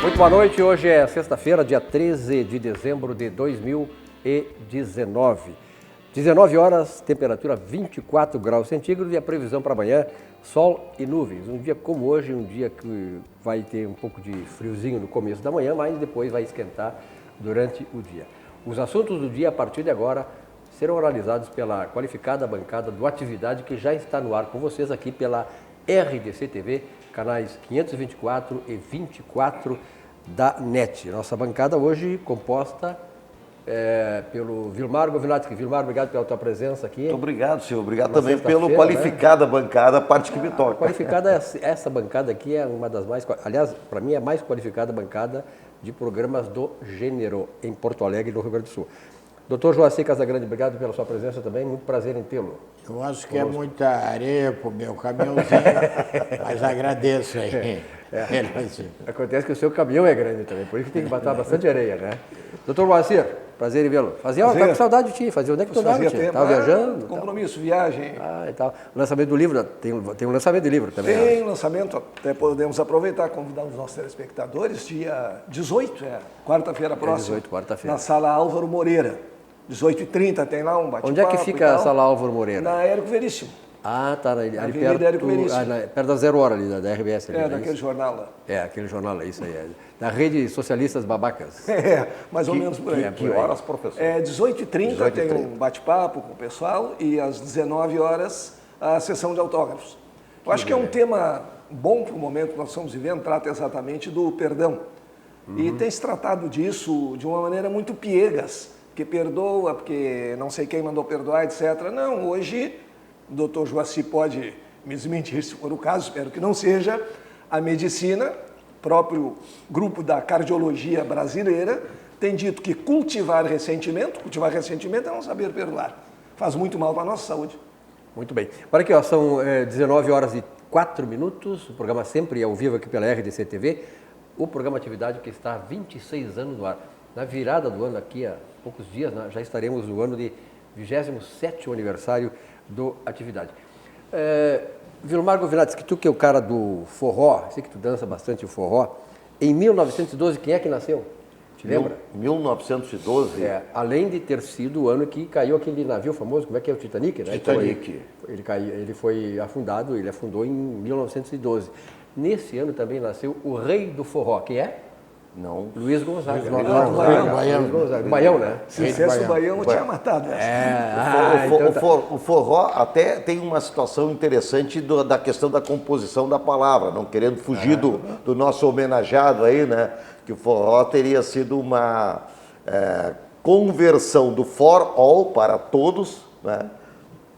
Muito boa noite, hoje é sexta-feira, dia 13 de dezembro de 2019. 19 horas, temperatura 24 graus centígrados e a previsão para amanhã, sol e nuvens. Um dia como hoje, um dia que vai ter um pouco de friozinho no começo da manhã, mas depois vai esquentar durante o dia. Os assuntos do dia, a partir de agora, serão analisados pela qualificada bancada do Atividade, que já está no ar com vocês aqui pela RDC TV, canais 524 e 24 da NET. Nossa bancada hoje composta pelo Vilmar Govinatsky. Vilmar, obrigado pela tua presença aqui. Muito obrigado, senhor. Obrigado também pela qualificada, né, bancada, a parte que me toca. Qualificada, essa bancada aqui é uma das mais, aliás, para mim é a mais qualificada bancada de programas do gênero em Porto Alegre, no Rio Grande do Sul. Doutor Joacir Casagrande, obrigado pela sua presença também, muito prazer em tê-lo. Eu acho que é muita areia para o meu caminhãozinho, mas agradeço aí. Acontece que o seu caminhão é grande também, por isso que tem que botar bastante areia, né? Doutor Joacir, prazer em vê-lo. Tá com saudade de ti, onde é que tu andava, tio? Tava viajando? Compromisso, viagem. E tal. O lançamento do livro, tem um lançamento de livro também. Tem lançamento, até podemos aproveitar, convidar os nossos telespectadores, dia 18, quarta-feira próxima. 18, quarta-feira. Na Sala Álvaro Moreira. 18h30 tem lá um bate-papo. Onde é que fica a Sala Álvaro Moreira? Na Érico Veríssimo. Ah, tá, ali Avenida Érico Veríssimo. perto da 0 Hora ali, da RBS. Ali, daquele jornal lá. Aquele jornal lá, isso aí. Da Rede Socialistas Babacas. Mais ou menos por aí. Que horas, professor? 18h30 tem um bate-papo com o pessoal e às 19 horas a sessão de autógrafos. Eu acho que é um tema bom para o momento que nós estamos vivendo, trata exatamente do perdão. E tem se tratado disso de uma maneira muito piegas, que perdoa, porque não sei quem mandou perdoar, etc. Não, hoje, o doutor Joacir pode me desmentir se for o caso, espero que não seja, a medicina, próprio grupo da cardiologia brasileira, tem dito que cultivar ressentimento é não saber perdoar. Faz muito mal para a nossa saúde. Muito bem. Olha aqui, são 19 horas e 4 minutos, o programa sempre é ao vivo aqui pela RDC TV, o programa Atividade que está há 26 anos no ar. Na virada do ano, aqui há poucos dias, já estaremos no ano de 27º aniversário do Atividade. Vilmar Govinatsky, tu que é o cara do forró, sei que tu dança bastante o forró, em 1912, quem é que nasceu? Te lembra? 1912? Além de ter sido o ano que caiu aquele navio famoso, como é que é o Titanic, né? Titanic. Ele foi afundado, ele afundou em 1912. Nesse ano também nasceu o rei do forró, quem é? Não. Luiz Gonzaga. Baião. Baião, né? Se fosse o Baião, eu tinha matado. O forró até tem uma situação interessante da questão da composição da palavra, não querendo fugir do nosso homenageado aí, né? Que o forró teria sido uma conversão do for all para todos, né?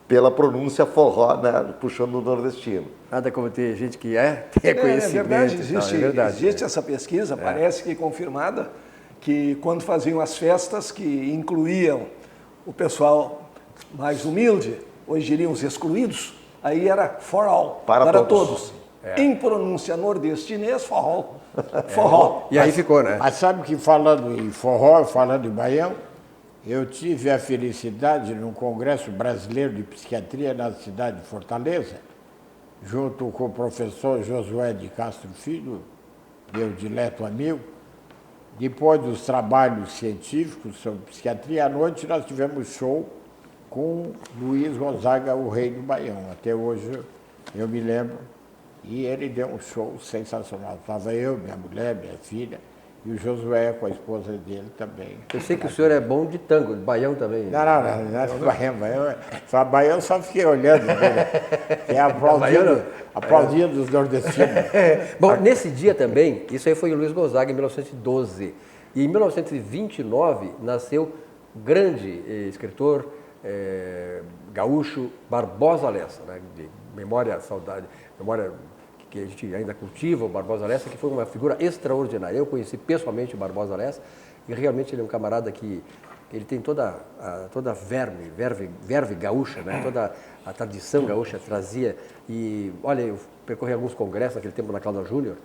Pela pronúncia forró, né? Puxando o nordestino. Nada como ter gente que tem conhecimento. É verdade, existe essa pesquisa, parece que confirmada, que quando faziam as festas que incluíam o pessoal mais humilde, hoje diriam os excluídos, aí era for all, para todos. Em pronúncia nordestinês, forró. Forró. E aí ficou, né? Mas sabe que falando em forró, falando em Baião, eu tive a felicidade num congresso brasileiro de psiquiatria na cidade de Fortaleza, junto com o professor Josué de Castro Filho, meu dileto amigo. Depois dos trabalhos científicos sobre psiquiatria, à noite nós tivemos show com Luiz Gonzaga, o rei do Baião. Até hoje eu me lembro. E ele deu um show sensacional. Estava eu, minha mulher, minha filha, e o Josué com a esposa dele também. Eu sei que o senhor é bom de tango, de baião também. Não Baião só fiquei olhando, né? Que é aplaudindo dos nordestinos. Bom, nesse dia também, isso aí foi o Luiz Gonzaga em 1912. E em 1929 nasceu o grande escritor gaúcho Barbosa Lessa, né? De memória, saudade, memória que a gente ainda cultiva, o Barbosa Lessa, que foi uma figura extraordinária. Eu conheci pessoalmente o Barbosa Lessa e realmente ele é um camarada que ele tem toda a verve gaúcha, né? Toda a tradição gaúcha trazia. E, olha, eu percorri alguns congressos naquele tempo na Cláudia Júnior,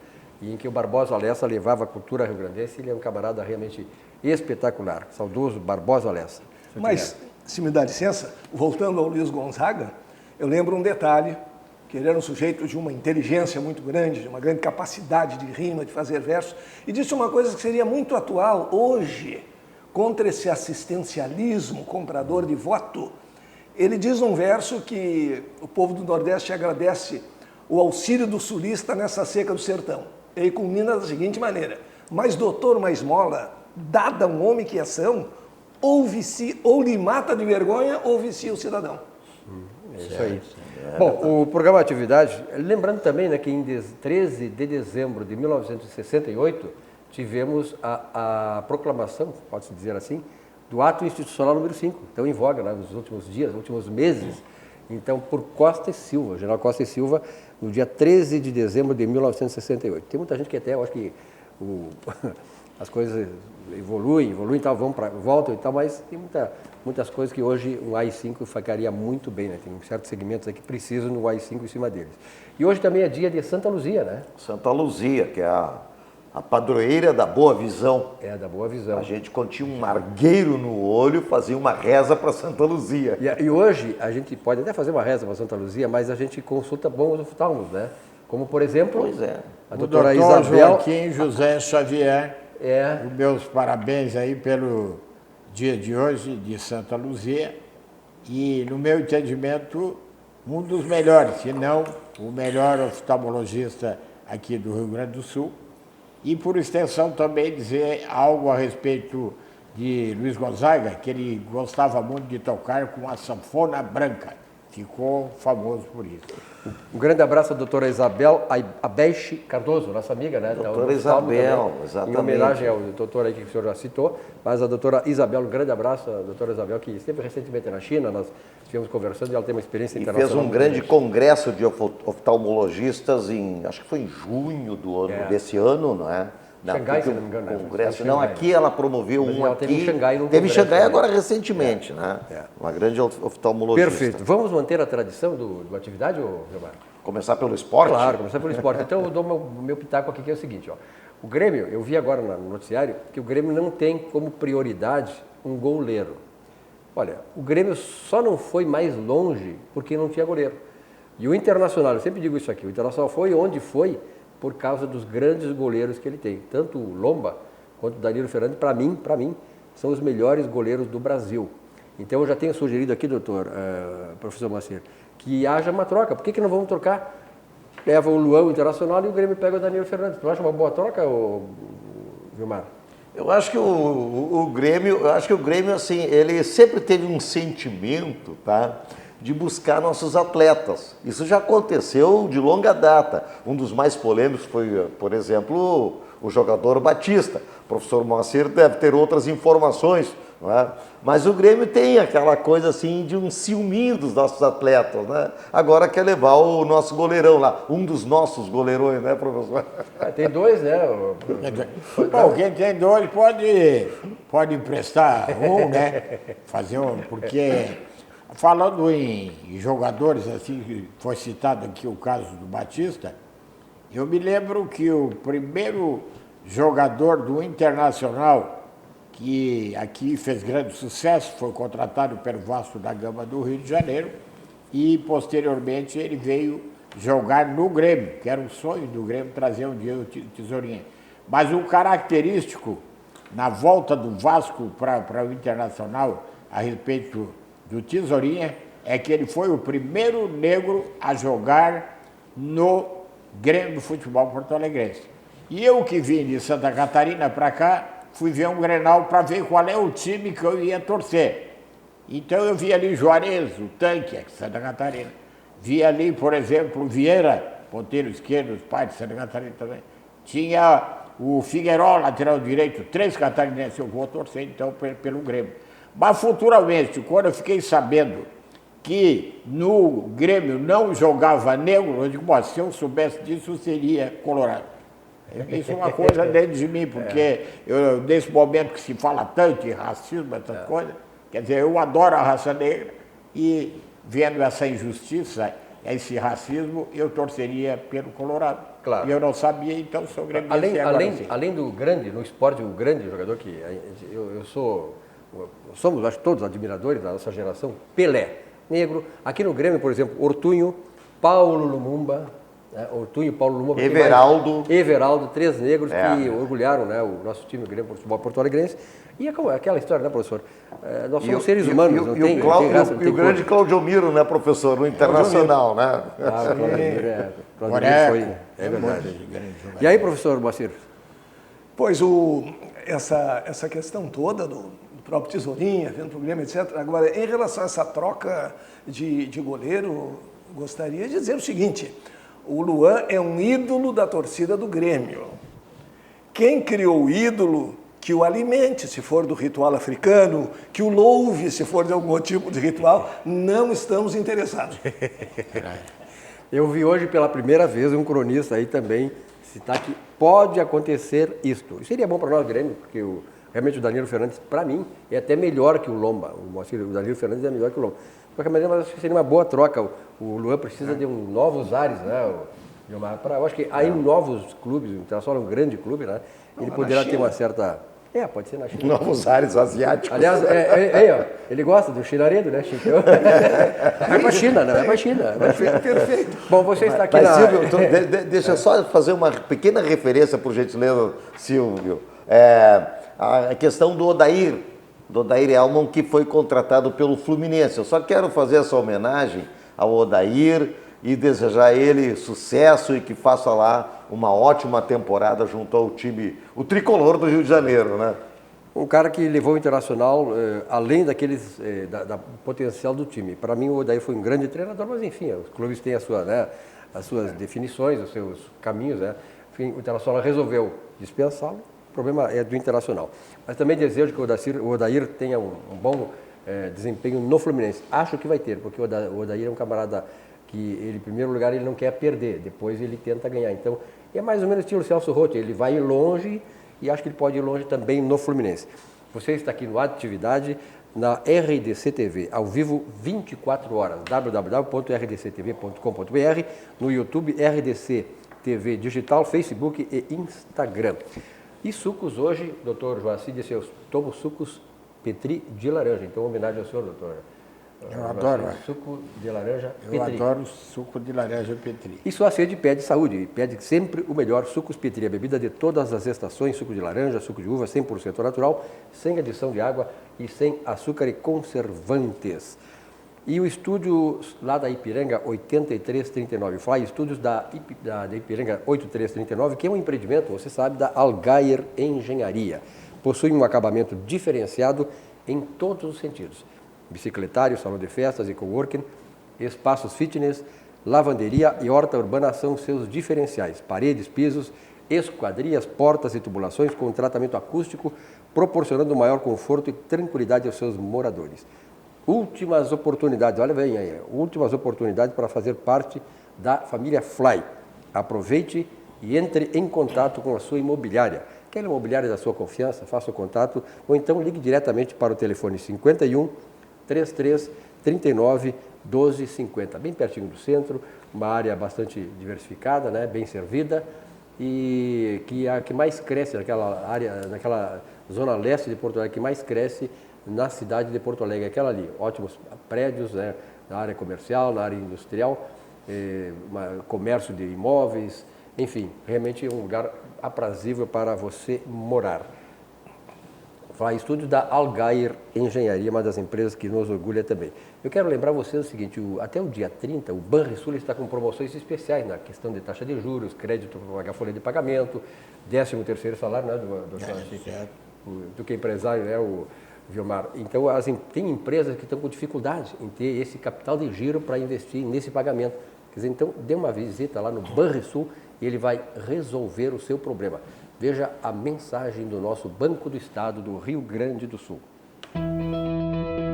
em que o Barbosa Lessa levava a cultura rio-grandense. Ele é um camarada realmente espetacular, saudoso Barbosa Lessa. Mas, se me dá licença, voltando ao Luiz Gonzaga, eu lembro um detalhe que ele era um sujeito de uma inteligência muito grande, de uma grande capacidade de rima, de fazer versos, e disse uma coisa que seria muito atual hoje, contra esse assistencialismo comprador de voto. Ele diz num verso que o povo do Nordeste agradece o auxílio do sulista nessa seca do sertão. Ele culmina da seguinte maneira: mais doutor, mais mola, dada um homem que é são, ou lhe mata de vergonha ou vicia o cidadão. É isso aí. Bom, o programa Atividade, lembrando também, né, que em 13 de dezembro de 1968, tivemos a proclamação, pode-se dizer assim, do ato institucional número 5, então em voga, né, nos últimos dias, nos últimos meses, então por Costa e Silva, General Costa e Silva, no dia 13 de dezembro de 1968. Tem muita gente que até, eu acho que as coisas evoluem e tal, voltam e tal, mas tem muitas coisas que hoje um AI-5 ficaria muito bem, né? Tem certos segmentos aí que precisam do AI-5 em cima deles. E hoje também é dia de Santa Luzia, né? Santa Luzia, que é a padroeira da boa visão. É, da boa visão. A gente, quando tinha um margueiro no olho, fazia uma reza para Santa Luzia. E hoje a gente pode até fazer uma reza para Santa Luzia, mas a gente consulta bons oftalmos, né? Como, por exemplo, a doutora Isabel Joaquim José Xavier. Os meus parabéns aí pelo dia de hoje de Santa Luzia. E, no meu entendimento, um dos melhores, se não o melhor oftalmologista aqui do Rio Grande do Sul. E, por extensão, também dizer algo a respeito de Luiz Gonzaga, que ele gostava muito de tocar com a sanfona branca. Ficou famoso por isso. Um grande abraço à doutora Isabel Abeixe Cardoso, nossa amiga, né? Doutora Isabel, também, exatamente. Em homenagem ao doutor aí que o senhor já citou, mas a doutora Isabel, um grande abraço à doutora Isabel, que esteve recentemente na China, nós estivemos conversando e ela tem uma experiência internacional. E fez um grande congresso de oftalmologistas acho que foi em junho desse ano, não é? Xangai, se não me engano. Congresso. Não, aqui ela promoveu um aqui. Teve em Xangai, teve em Xangai agora recentemente, né? Uma grande oftalmologista. Perfeito. Vamos manter a tradição do atividade, Gilmar? Começar pelo esporte? Claro, começar pelo esporte. Então eu dou meu pitaco aqui, que é o seguinte, ó. O Grêmio, eu vi agora no noticiário que o Grêmio não tem como prioridade um goleiro. Olha, o Grêmio só não foi mais longe porque não tinha goleiro. E o Internacional, eu sempre digo isso aqui, o Internacional foi onde foi por causa dos grandes goleiros que ele tem. Tanto o Lomba quanto o Danilo Fernandes, para mim, são os melhores goleiros do Brasil. Então eu já tenho sugerido aqui, professor Moacir, que haja uma troca. Por que não vamos trocar? Leva o Luão Internacional e o Grêmio pega o Danilo Fernandes. Tu acha uma boa troca, Gilmar? Eu acho que o Grêmio, assim, ele sempre teve um sentimento, tá, de buscar nossos atletas. Isso já aconteceu de longa data. Um dos mais polêmicos foi, por exemplo, o jogador Batista. O professor Moacir deve ter outras informações, não é? Mas o Grêmio tem aquela coisa assim de um ciúminho dos nossos atletas, né? Agora quer levar o nosso goleirão lá, um dos nossos goleirões, né, professor? Tem dois, né? Bom, quem tem dois pode emprestar um, né? Fazer um, porque falando em jogadores, assim, foi citado aqui o caso do Batista, eu me lembro que o primeiro jogador do Internacional que aqui fez grande sucesso, foi contratado pelo Vasco da Gama do Rio de Janeiro e, posteriormente, ele veio jogar no Grêmio, que era um sonho do Grêmio trazer um dia o Tesourinha. Mas o característico, na volta do Vasco para o Internacional, a respeito do Tesourinha, é que ele foi o primeiro negro a jogar no Grêmio do Futebol Porto-Alegrense. E eu que vim de Santa Catarina para cá, fui ver um Grenal para ver qual é o time que eu ia torcer. Então eu vi ali Juarez, o Tanque, aqui de Santa Catarina. Vi ali, por exemplo, Vieira, ponteiro esquerdo, os pais de Santa Catarina também. Tinha o Figueiró, lateral direito, 3 catarinenses. Eu vou torcer então pelo Grêmio. Mas futuramente, quando eu fiquei sabendo que no Grêmio não jogava negro, eu digo, bom, se eu soubesse disso, eu seria colorado. Isso é uma coisa dentro de mim, porque nesse momento que se fala tanto de racismo, essas coisas, quer dizer, eu adoro a raça negra e vendo essa injustiça, esse racismo, eu torceria pelo Colorado. Claro. E eu não sabia, então sou gremista. Além do grande, no esporte, o grande jogador que somos, acho, todos admiradores da nossa geração, Pelé, negro. Aqui no Grêmio, por exemplo, Ortunho, Paulo Lumumba, né? O Tunho e Paulo Lumumba. Everaldo. 3 negros que orgulharam, né, o nosso time Grêmio Futebol Porto-Alegrense. E é aquela história, né, professor? Nós somos seres humanos, não tem raça, não tem o grande Claudio Miro, né, professor, no Internacional, né? O Claudio foi, é verdade. E aí, professor Moacir? Pois essa questão toda do próprio Tesourinha, vendo o programa, etc. Agora, em relação a essa troca de goleiro, gostaria de dizer o seguinte: o Luan é um ídolo da torcida do Grêmio. Quem criou o ídolo, que o alimente, se for do ritual africano, que o louve, se for de algum tipo de ritual, não estamos interessados. Eu vi hoje pela primeira vez um cronista aí também citar que pode acontecer isto. Isso seria bom para nós, Grêmio, porque realmente o Danilo Fernandes, para mim, é até melhor que o Lomba. O Danilo Fernandes é melhor que o Lomba. De qualquer maneira, mas acho que seria uma boa troca. O Luan precisa de novos ares, né? Eu acho que aí novos clubes, o Internacional é um grande clube, né? Ele poderá ter uma certa... pode ser na China. Novos ares asiáticos. Aliás, ele gosta do chinaredo, né, Chico? Vai pra China, né? Vai pra China. Perfeito. Bom, você está aqui Silvio, deixa eu só fazer uma pequena referência, por gentileza, Silvio. A questão do Odair Hellmann, que foi contratado pelo Fluminense. Eu só quero fazer essa homenagem ao Odair e desejar a ele sucesso e que faça lá uma ótima temporada junto ao time, o tricolor do Rio de Janeiro, né? Um cara que levou o Internacional além daqueles, da potencial do time. Para mim, o Odair foi um grande treinador, mas enfim, os clubes têm as suas definições, os seus caminhos, né? Enfim, o Internacional resolveu dispensá-lo, o problema é do Internacional. Mas também desejo que o Odair tenha um bom desempenho no Fluminense. Acho que vai ter, porque o Odair é um camarada que ele, em primeiro lugar, ele não quer perder, depois ele tenta ganhar. Então, é mais ou menos estilo Celso Roth, ele vai longe e acho que ele pode ir longe também no Fluminense. Você está aqui no Atividade, na RDC TV, ao vivo 24 horas, www.rdctv.com.br, no YouTube RDC TV Digital, Facebook e Instagram. E sucos hoje, doutor Joacir disse, eu tomo sucos Petri de laranja, então homenagem ao senhor, doutor. Eu adoro. Suco de laranja Petri. Eu adoro suco de laranja Petri. E sua sede pede saúde, pede sempre o melhor. Sucos Petri, a bebida de todas as estações, suco de laranja, suco de uva, 100% natural, sem adição de água e sem açúcar e conservantes. E o estúdio lá da Ipiranga 8339, Fly Estúdios da Ipiranga 8339, que é um empreendimento, você sabe, da Algair Engenharia. Possui um acabamento diferenciado em todos os sentidos. Bicicletário, salão de festas e coworking, espaços fitness, lavanderia e horta urbana são seus diferenciais. Paredes, pisos, esquadrias, portas e tubulações com tratamento acústico, proporcionando maior conforto e tranquilidade aos seus moradores. Últimas oportunidades, olha bem aí, últimas oportunidades para fazer parte da família Fly. Aproveite e entre em contato com a sua imobiliária. Quer imobiliária da sua confiança? Faça o contato ou então ligue diretamente para o telefone 51 33 39 12 50, bem pertinho do centro, uma área bastante diversificada, né, bem servida e que é a que mais cresce naquela área, naquela zona leste de Porto Alegre, que mais cresce na cidade de Porto Alegre, aquela ali, ótimos prédios, né, na área comercial, na área industrial, comércio de imóveis, enfim, realmente um lugar aprazível para você morar. Fly Estúdio da Algair Engenharia, uma das empresas que nos orgulha também. Eu quero lembrar vocês o seguinte, até o dia 30, o Banrisul está com promoções especiais na questão de taxa de juros, crédito para pagar folha de pagamento, 13º salário, né, do que empresário, né, o Vilmar. Então, tem empresas que estão com dificuldade em ter esse capital de giro para investir nesse pagamento. Quer dizer, então, dê uma visita lá no Banrisul e ele vai resolver o seu problema. Veja a mensagem do nosso Banco do Estado do Rio Grande do Sul.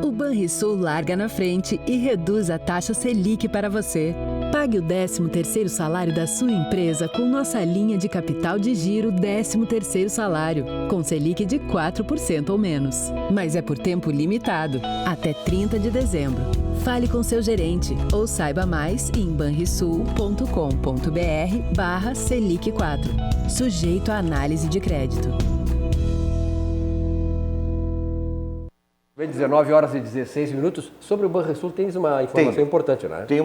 O Banrisul larga na frente e reduz a taxa Selic para você. Pague o 13º salário da sua empresa com nossa linha de capital de giro 13º salário, com Selic de 4% ou menos. Mas é por tempo limitado, até 30 de dezembro. Fale com seu gerente ou saiba mais em banrisul.com.br/Selic4. Sujeito à análise de crédito. Bem, 19 horas e 16 minutos. Sobre o Banrisul, tens uma informação importante, né? Tem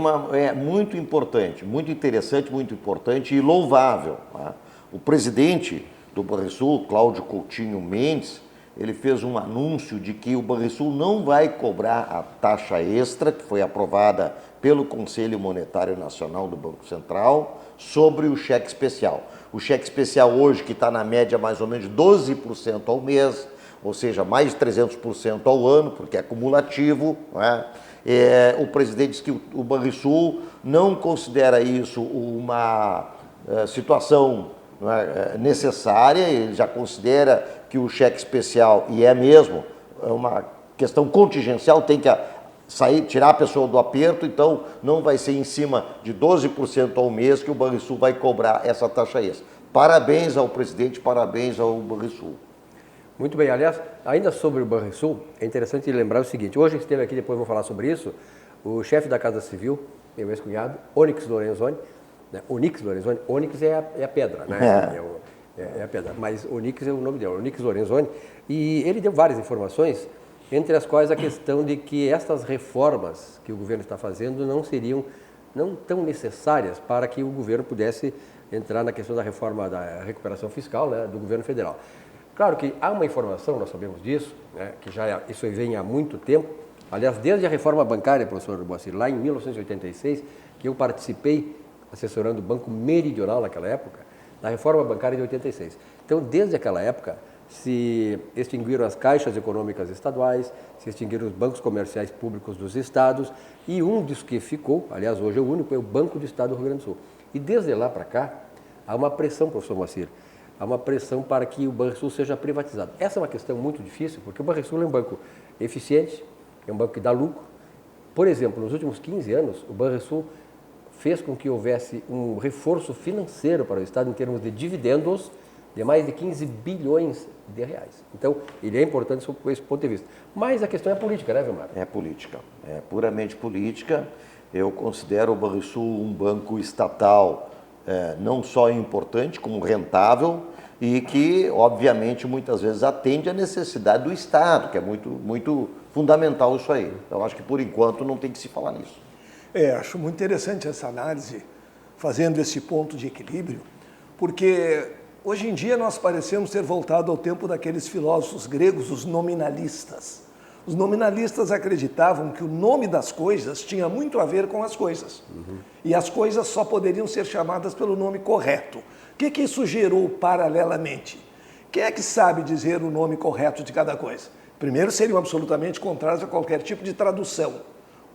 muito importante, muito interessante, muito importante e louvável. Tá? O presidente do Banrisul, Cláudio Coutinho Mendes, ele fez um anúncio de que o Banrisul não vai cobrar a taxa extra, que foi aprovada pelo Conselho Monetário Nacional do Banco Central, sobre o cheque especial. O cheque especial hoje, que está na média mais ou menos de 12% ao mês, ou seja, mais de 300% ao ano, porque é cumulativo, né? O presidente disse que o Banrisul não considera isso uma situação necessária, ele já considera que o cheque especial, e é mesmo, é uma questão contingencial, tem que tirar a pessoa do aperto, então não vai ser em cima de 12% ao mês que o Banrisul vai cobrar essa taxa extra. Parabéns ao presidente, parabéns ao Banrisul. Muito bem, aliás, ainda sobre o Banrisul, é interessante lembrar o seguinte, hoje esteve aqui, depois vou falar sobre isso, o chefe da Casa Civil, meu ex-cunhado, Onyx Lorenzoni, né? Onyx é a pedra, né? É a pedra, mas Onyx é o nome dele, Onyx Lorenzoni, e ele deu várias informações, entre as quais a questão de que estas reformas que o governo está fazendo não seriam não tão necessárias para que o governo pudesse entrar na questão da reforma da recuperação fiscal, né, do governo federal. Claro que há uma informação, nós sabemos disso, né, que isso vem há muito tempo, aliás, desde a reforma bancária, professor Boacir, lá em 1986, que eu participei assessorando o Banco Meridional naquela época, da reforma bancária de 86. Então, desde aquela época, se extinguiram as caixas econômicas estaduais, se extinguiram os bancos comerciais públicos dos estados, e um dos que ficou, aliás, hoje é o único, é o Banco do Estado do Rio Grande do Sul. E desde lá para cá, há uma pressão, professor Moacir, há uma pressão para que o Banrisul seja privatizado. Essa é uma questão muito difícil, porque o Banrisul é um banco eficiente, é um banco que dá lucro. Por exemplo, nos últimos 15 anos, o Banrisul fez com que houvesse um reforço financeiro para o Estado em termos de dividendos de mais de 15 bilhões de reais. Então, ele é importante sob esse ponto de vista. Mas a questão é política, né, Vilmar? É política, é puramente política. Eu considero o Banrisul um banco estatal não só importante, como rentável e que, obviamente, muitas vezes atende à necessidade do Estado, que é muito fundamental isso aí. Então, acho que, por enquanto, não tem que se falar nisso. Acho muito interessante essa análise, fazendo esse ponto de equilíbrio, porque hoje em dia nós parecemos ter voltado ao tempo daqueles filósofos gregos, os nominalistas. Os nominalistas acreditavam que o nome das coisas tinha muito a ver com as coisas. E as coisas só poderiam ser chamadas pelo nome correto. O que isso gerou paralelamente? Quem é que sabe dizer o nome correto de cada coisa? Primeiro, seriam absolutamente contrários a qualquer tipo de tradução,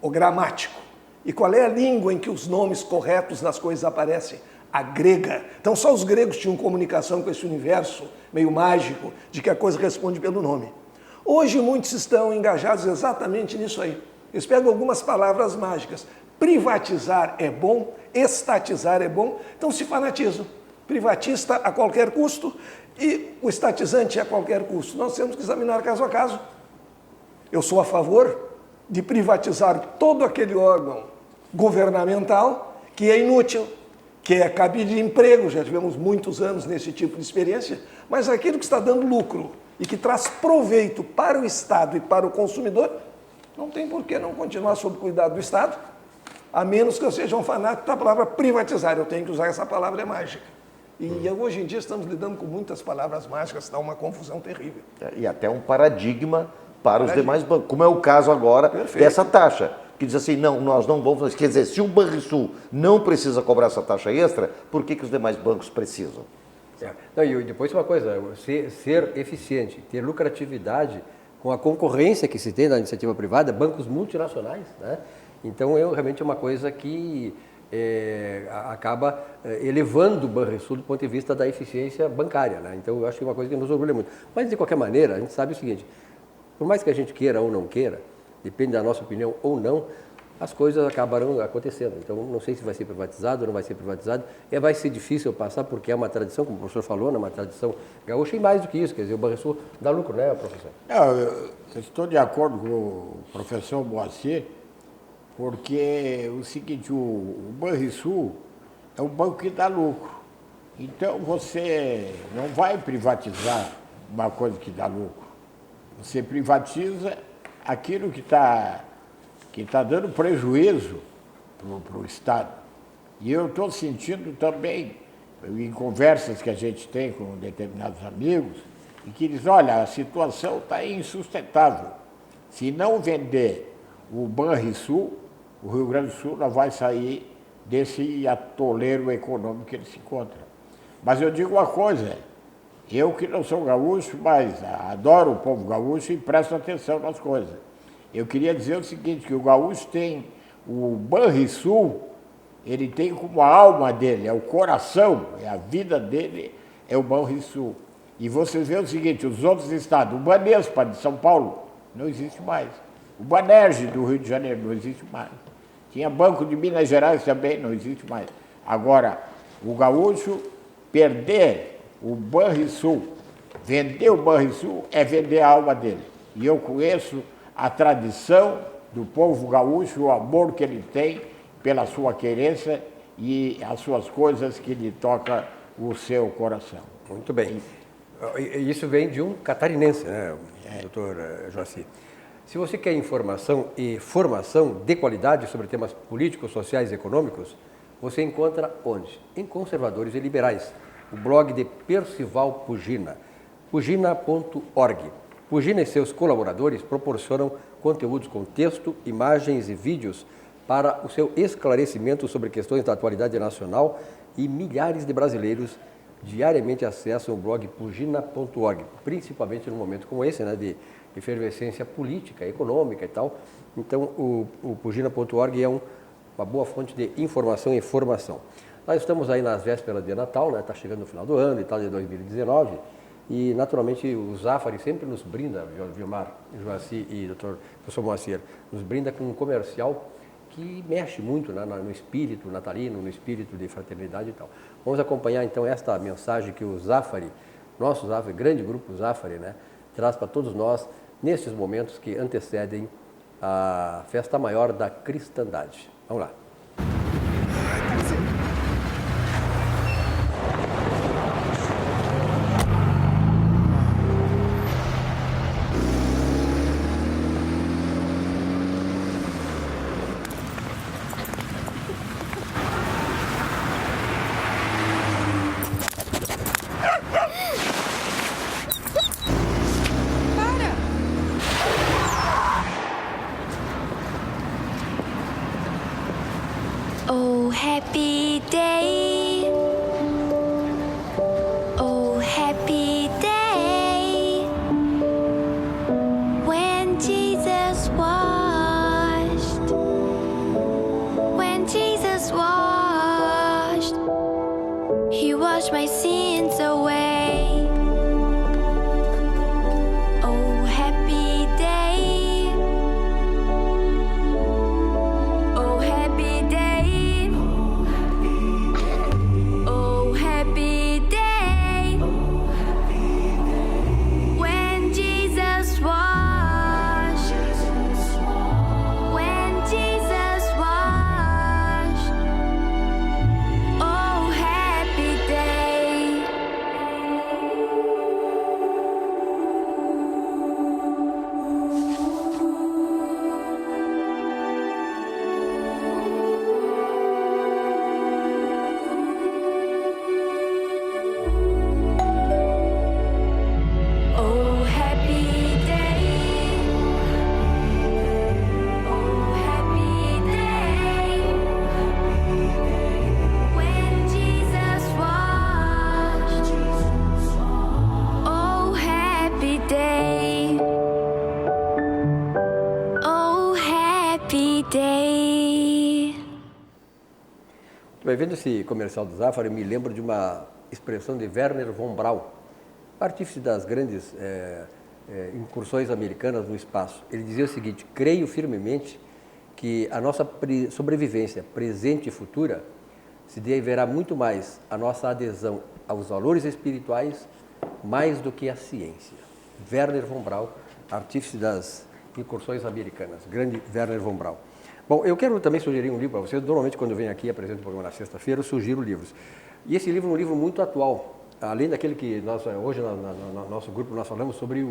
ou gramático. E qual é a língua em que os nomes corretos das coisas aparecem? A grega. Então só os gregos tinham comunicação com esse universo meio mágico de que a coisa responde pelo nome. Hoje muitos estão engajados exatamente nisso aí. Eles pegam algumas palavras mágicas. Privatizar é bom, estatizar é bom, então se fanatizam. Privatista a qualquer custo e o estatizante a qualquer custo. Nós temos que examinar caso a caso. Eu sou a favor de privatizar todo aquele órgão governamental que é inútil, que é cabide de emprego, já tivemos muitos anos nesse tipo de experiência, mas aquilo que está dando lucro e que traz proveito para o Estado e para o consumidor, não tem por que não continuar sob cuidado do Estado, a menos que eu seja um fanático da palavra privatizar, eu tenho que usar essa palavra, é mágica. E hoje em dia estamos lidando com muitas palavras mágicas, dá uma confusão terrível. E até um paradigma para os demais bancos, como é o caso agora dessa taxa, que diz assim, não, nós não vamos, quer dizer, se o Banrisul não precisa cobrar essa taxa extra, por que os demais bancos precisam? Não, e depois uma coisa, ser eficiente, ter lucratividade com a concorrência que se tem na iniciativa privada, bancos multinacionais, né? Então, realmente é uma coisa que acaba elevando o Banrisul do ponto de vista da eficiência bancária, né? Então, eu acho que é uma coisa que nos orgulha muito. Mas, de qualquer maneira, a gente sabe o seguinte, por mais que a gente queira ou não queira, depende da nossa opinião ou não, as coisas acabarão acontecendo. Então, não sei se vai ser privatizado ou não vai ser privatizado. Vai ser difícil passar, porque é uma tradição, como o professor falou, né, uma tradição gaúcha, e mais do que isso, quer dizer, o Banrisul dá lucro, né, professor? Eu estou de acordo com o professor Boacir, porque é o seguinte, o Banrisul é um banco que dá lucro. Então, você não vai privatizar uma coisa que dá lucro. Você privatiza aquilo que está dando prejuízo para o Estado. E eu estou sentindo também, em conversas que a gente tem com determinados amigos, e que dizem, olha, a situação está insustentável. Se não vender o Banrisul, o Rio Grande do Sul não vai sair desse atoleiro econômico que ele se encontra. Mas eu digo uma coisa, eu que não sou gaúcho, mas adoro o povo gaúcho e presto atenção nas coisas. Eu queria dizer o seguinte, que o gaúcho tem o Banrisul, ele tem como a alma dele, é o coração, é a vida dele, é o Banrisul. E vocês veem o seguinte, os outros estados, o Banespa de São Paulo, não existe mais. O Banerj do Rio de Janeiro não existe mais. Tinha Banco de Minas Gerais também, não existe mais. Agora, o gaúcho perder o Banrisul, vender o Banrisul é vender a alma dele. E eu conheço a tradição do povo gaúcho, o amor que ele tem pela sua querência e as suas coisas que lhe toca o seu coração. Muito bem. Isso vem de um catarinense, né, doutor Joaci? Se você quer informação e formação de qualidade sobre temas políticos, sociais e econômicos, você encontra onde? Em Conservadores e Liberais, o blog de Percival Pugina, pugina.org. Pugina e seus colaboradores proporcionam conteúdos com texto, imagens e vídeos para o seu esclarecimento sobre questões da atualidade nacional e milhares de brasileiros diariamente acessam o blog pugina.org, principalmente num momento como esse, né, de efervescência política, econômica e tal. Então, o pugina.org é uma boa fonte de informação e formação. Nós estamos aí nas vésperas de Natal, né, está chegando no final do ano e tal, de 2019, e naturalmente o Zafari sempre nos brinda, Vilmar, Joaci e Dr. Professor Moacir, nos brinda com um comercial que mexe muito, né, no espírito natalino, no espírito de fraternidade e tal. Vamos acompanhar então esta mensagem que o Zafari, nosso Zafari, grande grupo Zafari, né, traz para todos nós nestes momentos que antecedem a festa maior da cristandade. Vamos lá. Oh, happy day. Oh, happy day. When Jesus washed. When Jesus washed. He washed my sins away. Oh, happy day. Oh, happy day. Oh, happy day. When Jesus washed. When Jesus washed. Oh, happy day. Oh, happy day. Oh, happy day. When Jesus washed. Oh, happy day. Oh, happy day. Bem, vendo esse comercial do Zafari, eu me lembro de uma expressão de Wernher von Braun, artífice das grandes incursões americanas no espaço. Ele dizia o seguinte: creio firmemente que a nossa sobrevivência presente e futura se deverá muito mais à nossa adesão aos valores espirituais mais do que à ciência. Wernher von Braun, artífice das incursões americanas, grande Wernher von Braun. Bom, eu quero também sugerir um livro para vocês. Normalmente, quando eu venho aqui e apresento o programa na sexta-feira, eu sugiro livros. E esse livro é um livro muito atual, além daquele que nós, hoje no nosso grupo nós falamos sobre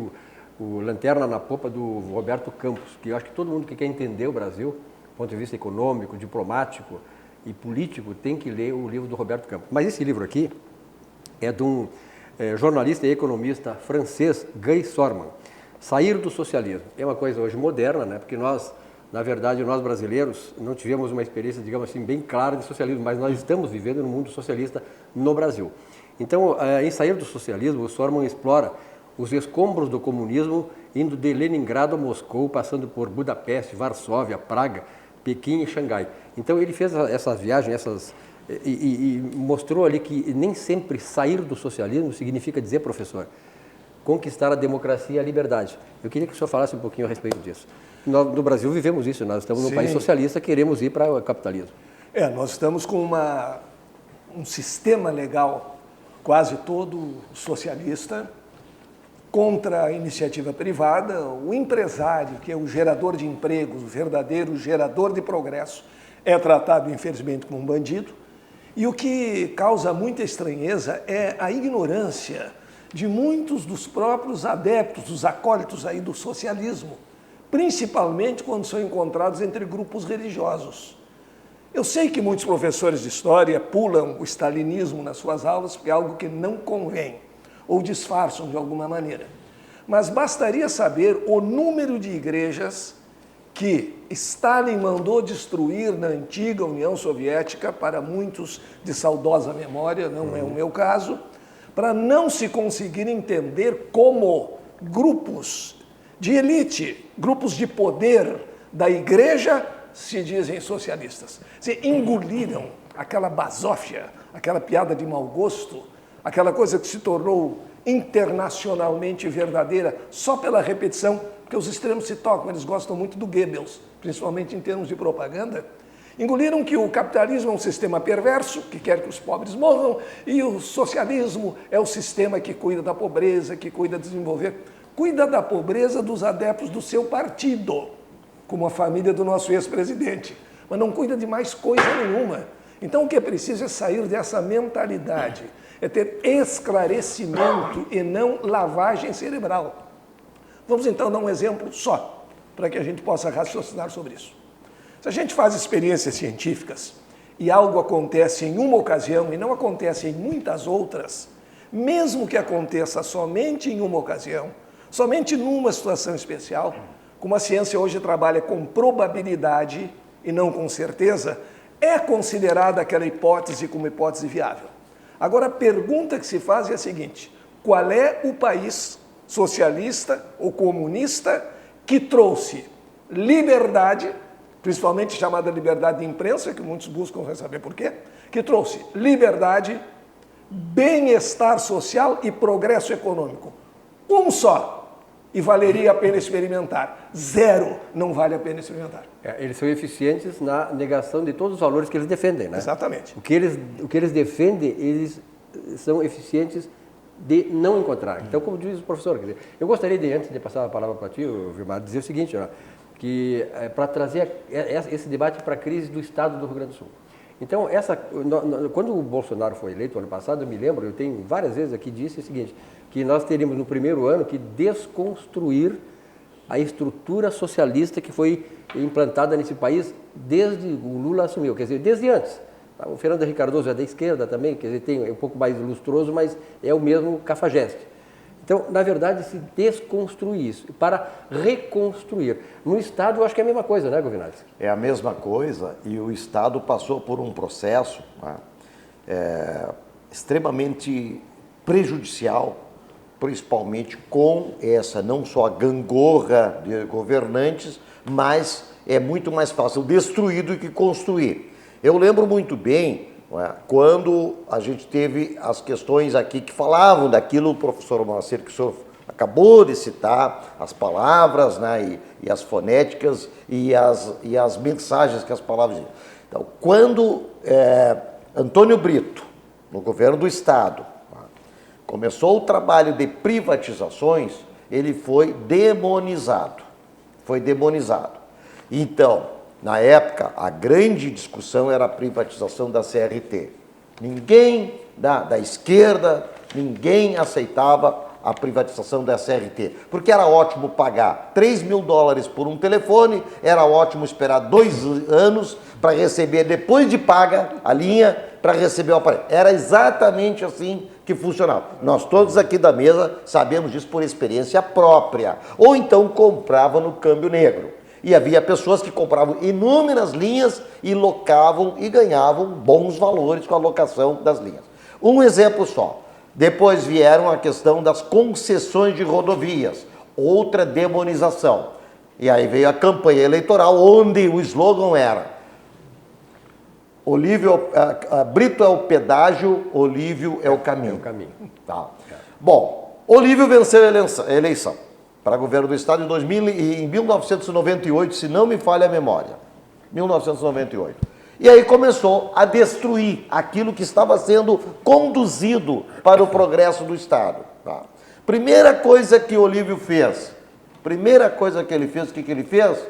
o Lanterna na Popa do Roberto Campos, que eu acho que todo mundo que quer entender o Brasil, do ponto de vista econômico, diplomático e político, tem que ler o livro do Roberto Campos. Mas esse livro aqui é de um jornalista e economista francês, Guy Sorman, Sair do Socialismo. É uma coisa hoje moderna, né? Porque nós, na verdade, nós brasileiros não tivemos uma experiência, digamos assim, bem clara de socialismo, mas nós estamos vivendo no mundo socialista no Brasil. Então, em Sair do Socialismo, o Sorman explora os escombros do comunismo, indo de Leningrado a Moscou, passando por Budapeste, Varsóvia, Praga, Pequim e Xangai. Então ele fez essa viagem, e mostrou ali que nem sempre sair do socialismo significa dizer, professor, conquistar a democracia e a liberdade. Eu queria que o senhor falasse um pouquinho a respeito disso. Nós, no Brasil, vivemos isso, nós estamos num país socialista, queremos ir para o capitalismo. Nós estamos com um sistema legal quase todo socialista, contra a iniciativa privada. O empresário, que é o gerador de empregos, o verdadeiro gerador de progresso, é tratado, infelizmente, como um bandido. E o que causa muita estranheza é a ignorância de muitos dos próprios adeptos, dos acólitos aí do socialismo, principalmente quando são encontrados entre grupos religiosos. Eu sei que muitos professores de história pulam o stalinismo nas suas aulas porque é algo que não convém, ou disfarçam de alguma maneira. Mas bastaria saber o número de igrejas que Stalin mandou destruir na antiga União Soviética, para muitos de saudosa memória, não é o meu caso, para não se conseguir entender como grupos de elite, grupos de poder da igreja se dizem socialistas. Se engoliram aquela basófia, aquela piada de mau gosto, aquela coisa que se tornou internacionalmente verdadeira só pela repetição, porque os extremos se tocam, eles gostam muito do Goebbels, principalmente em termos de propaganda. Engoliram que o capitalismo é um sistema perverso, que quer que os pobres morram, e o socialismo é o sistema que cuida da pobreza, que cuida de desenvolver. Cuida da pobreza dos adeptos do seu partido, como a família do nosso ex-presidente, mas não cuida de mais coisa nenhuma. Então o que é preciso é sair dessa mentalidade, é ter esclarecimento e não lavagem cerebral. Vamos então dar um exemplo só, para que a gente possa raciocinar sobre isso. Se a gente faz experiências científicas e algo acontece em uma ocasião e não acontece em muitas outras, mesmo que aconteça somente em uma ocasião, somente numa situação especial, como a ciência hoje trabalha com probabilidade e não com certeza, é considerada aquela hipótese como hipótese viável. Agora, a pergunta que se faz é a seguinte: qual é o país socialista ou comunista que trouxe liberdade, principalmente chamada liberdade de imprensa, que muitos buscam saber por quê, que trouxe liberdade, bem-estar social e progresso econômico? Um só. E valeria a pena experimentar. 0 não vale a pena experimentar. Eles são eficientes na negação de todos os valores que eles defendem, né? Exatamente. O que eles defendem, eles são eficientes de não encontrar. Então, como diz o professor, quer dizer, eu gostaria de, antes de passar a palavra para ti, Vilmar, dizer o seguinte, ó, que para trazer esse debate para a crise do Estado do Rio Grande do Sul. Então, quando o Bolsonaro foi eleito ano passado, eu me lembro, eu tenho várias vezes aqui disse o seguinte, que nós teríamos no primeiro ano que desconstruir a estrutura socialista que foi implantada nesse país desde o Lula assumiu, quer dizer, desde antes. O Fernando Henrique Cardoso é da esquerda também, quer dizer, é um pouco mais lustroso, mas é o mesmo cafajeste. Então, na verdade, se desconstruir isso para reconstruir. No Estado, eu acho que é a mesma coisa, né, Govinales? É a mesma coisa, e o Estado passou por um processo extremamente prejudicial, principalmente com essa, não só a gangorra de governantes, mas é muito mais fácil destruir do que construir. Eu lembro muito bem, quando a gente teve as questões aqui que falavam daquilo, professor Moacir, que o senhor acabou de citar, as palavras, né, e as fonéticas e as mensagens que as palavras... Então, quando Antônio Brito, no governo do Estado, começou o trabalho de privatizações, ele foi demonizado. Então, na época, a grande discussão era a privatização da CRT. Ninguém da esquerda, ninguém aceitava a privatização da SRT, porque era ótimo pagar $3.000 por um telefone, era ótimo esperar 2 anos para receber, depois de paga a linha, para receber o aparelho. Era exatamente assim que funcionava. Nós todos aqui da mesa sabemos disso por experiência própria. Ou então comprava no câmbio negro. E havia pessoas que compravam inúmeras linhas e locavam e ganhavam bons valores com a locação das linhas. Um exemplo só. Depois vieram a questão das concessões de rodovias, outra demonização. E aí veio a campanha eleitoral, onde o slogan era Brito é o pedágio, Olívio é o caminho. É o caminho. Tá. Bom, Olívio venceu a eleição para governo do estado em 1998, se não me falha a memória. 1998. E aí começou a destruir aquilo que estava sendo conduzido para o progresso do estado. Tá? Primeira coisa que Olívio fez, o que ele fez?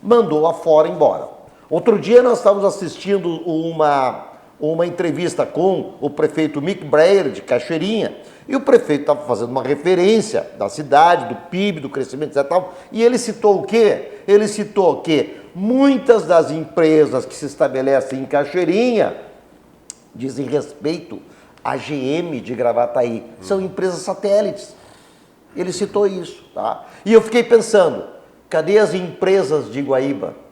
Mandou a fora embora. Outro dia nós estávamos assistindo uma entrevista com o prefeito Mick Breyer, de Cachoeirinha, e o prefeito estava fazendo uma referência da cidade, do PIB, do crescimento, etc. E ele citou o quê? Ele citou que muitas das empresas que se estabelecem em Cachoeirinha dizem respeito à GM de Gravataí. São empresas satélites. Ele citou isso. Tá? E eu fiquei pensando, cadê as empresas de Guaíba?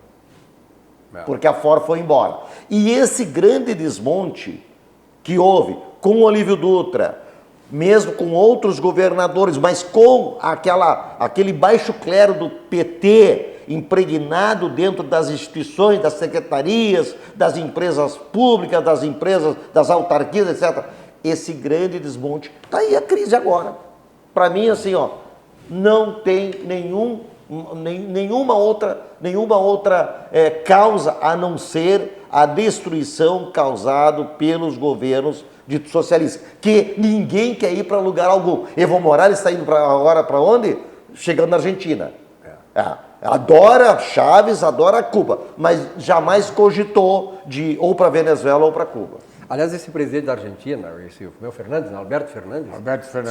Porque a Ford foi embora. E esse grande desmonte que houve com o Olívio Dutra, mesmo com outros governadores, mas com aquele baixo clero do PT impregnado dentro das instituições, das secretarias, das empresas públicas, das empresas, das autarquias, etc. Esse grande desmonte. Está aí a crise agora. Para mim, assim, ó, não tem nenhuma outra causa a não ser a destruição causada pelos governos ditos socialistas, que ninguém quer ir para lugar algum. Evo Morales está indo agora para onde? Chegando na Argentina. Adora Chaves, adora Cuba, mas jamais cogitou de ir ou para Venezuela ou para Cuba. Aliás, esse presidente da Argentina, esse meu Fernandes, Alberto Fernandes,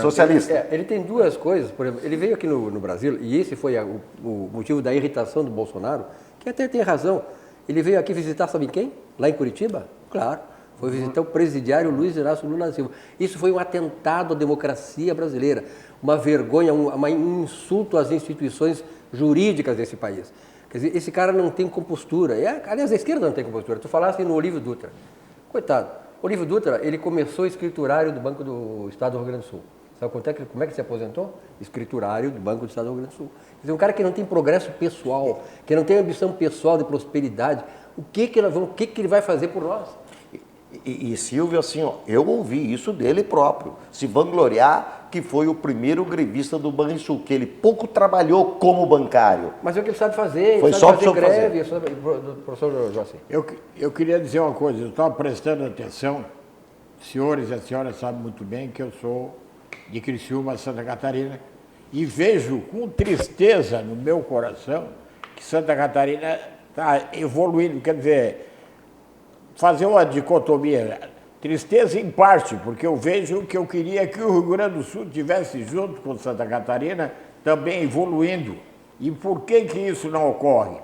Socialista. Ele tem duas coisas. Por exemplo, ele veio aqui no Brasil, e esse foi o motivo da irritação do Bolsonaro, que até tem razão. Ele veio aqui visitar, sabe quem? Lá em Curitiba? Claro. Foi visitar o presidiário Luiz Inácio Lula da Silva. Isso foi um atentado à democracia brasileira, uma vergonha, um insulto às instituições jurídicas desse país. Quer dizer, esse cara não tem compostura. Aliás, a esquerda não tem compostura. Tu falaste no Olívio Dutra. Coitado. Olívio Dutra, ele começou escriturário do Banco do Estado do Rio Grande do Sul. Sabe como é que se aposentou? Escriturário do Banco do Estado do Rio Grande do Sul. Quer dizer, um cara que não tem progresso pessoal, que não tem ambição pessoal de prosperidade, o que ele vai fazer por nós? E Silvio, assim, ó, eu ouvi isso dele próprio, se vangloriar que foi o primeiro grevista do Banrisul, que ele pouco trabalhou como bancário. Mas é o que ele sabe fazer, foi ele só sabe fazer greve, professor José. Eu queria dizer uma coisa, eu estava prestando atenção, senhores e as senhoras sabem muito bem que eu sou de Criciúma, Santa Catarina, e vejo com tristeza no meu coração que Santa Catarina está evoluindo, quer dizer, fazer uma dicotomia, tristeza em parte, porque eu vejo que eu queria que o Rio Grande do Sul estivesse junto com Santa Catarina, também evoluindo. E por que isso não ocorre?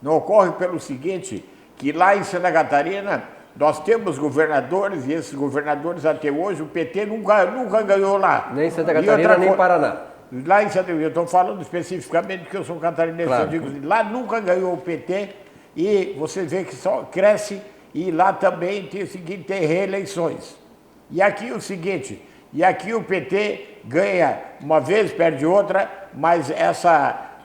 Não ocorre pelo seguinte, que lá em Santa Catarina nós temos governadores, e esses governadores até hoje, o PT nunca ganhou lá. Nem Santa Catarina, nem Paraná. Lá em Santa Catarina, eu estou falando especificamente porque eu sou catarinense, claro. Eu digo, lá nunca ganhou o PT, e você vê que só cresce. E lá também tem o seguinte, tem reeleições. E aqui o seguinte, o PT ganha uma vez, perde outra, mas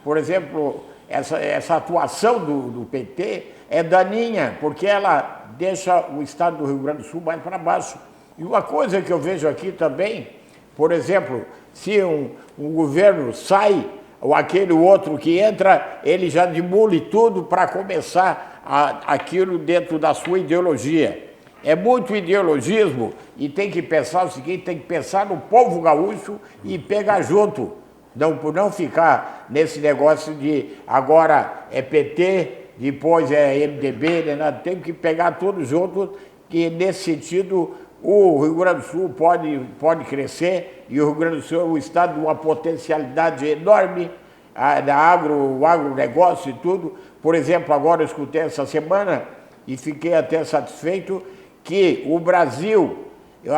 por exemplo, essa atuação do PT é daninha, porque ela deixa o estado do Rio Grande do Sul mais para baixo. E uma coisa que eu vejo aqui também, por exemplo, se um governo sai, ou aquele outro que entra, ele já demole tudo para começar aquilo dentro da sua ideologia. É muito ideologismo e tem que pensar o seguinte, tem que pensar no povo gaúcho e pegar junto. Não ficar nesse negócio de agora é PT, depois é MDB, né? Tem que pegar todos juntos, que nesse sentido o Rio Grande do Sul pode crescer, e o Rio Grande do Sul é um estado de uma potencialidade enorme o agronegócio e tudo. Por exemplo, agora eu escutei essa semana e fiquei até satisfeito que o Brasil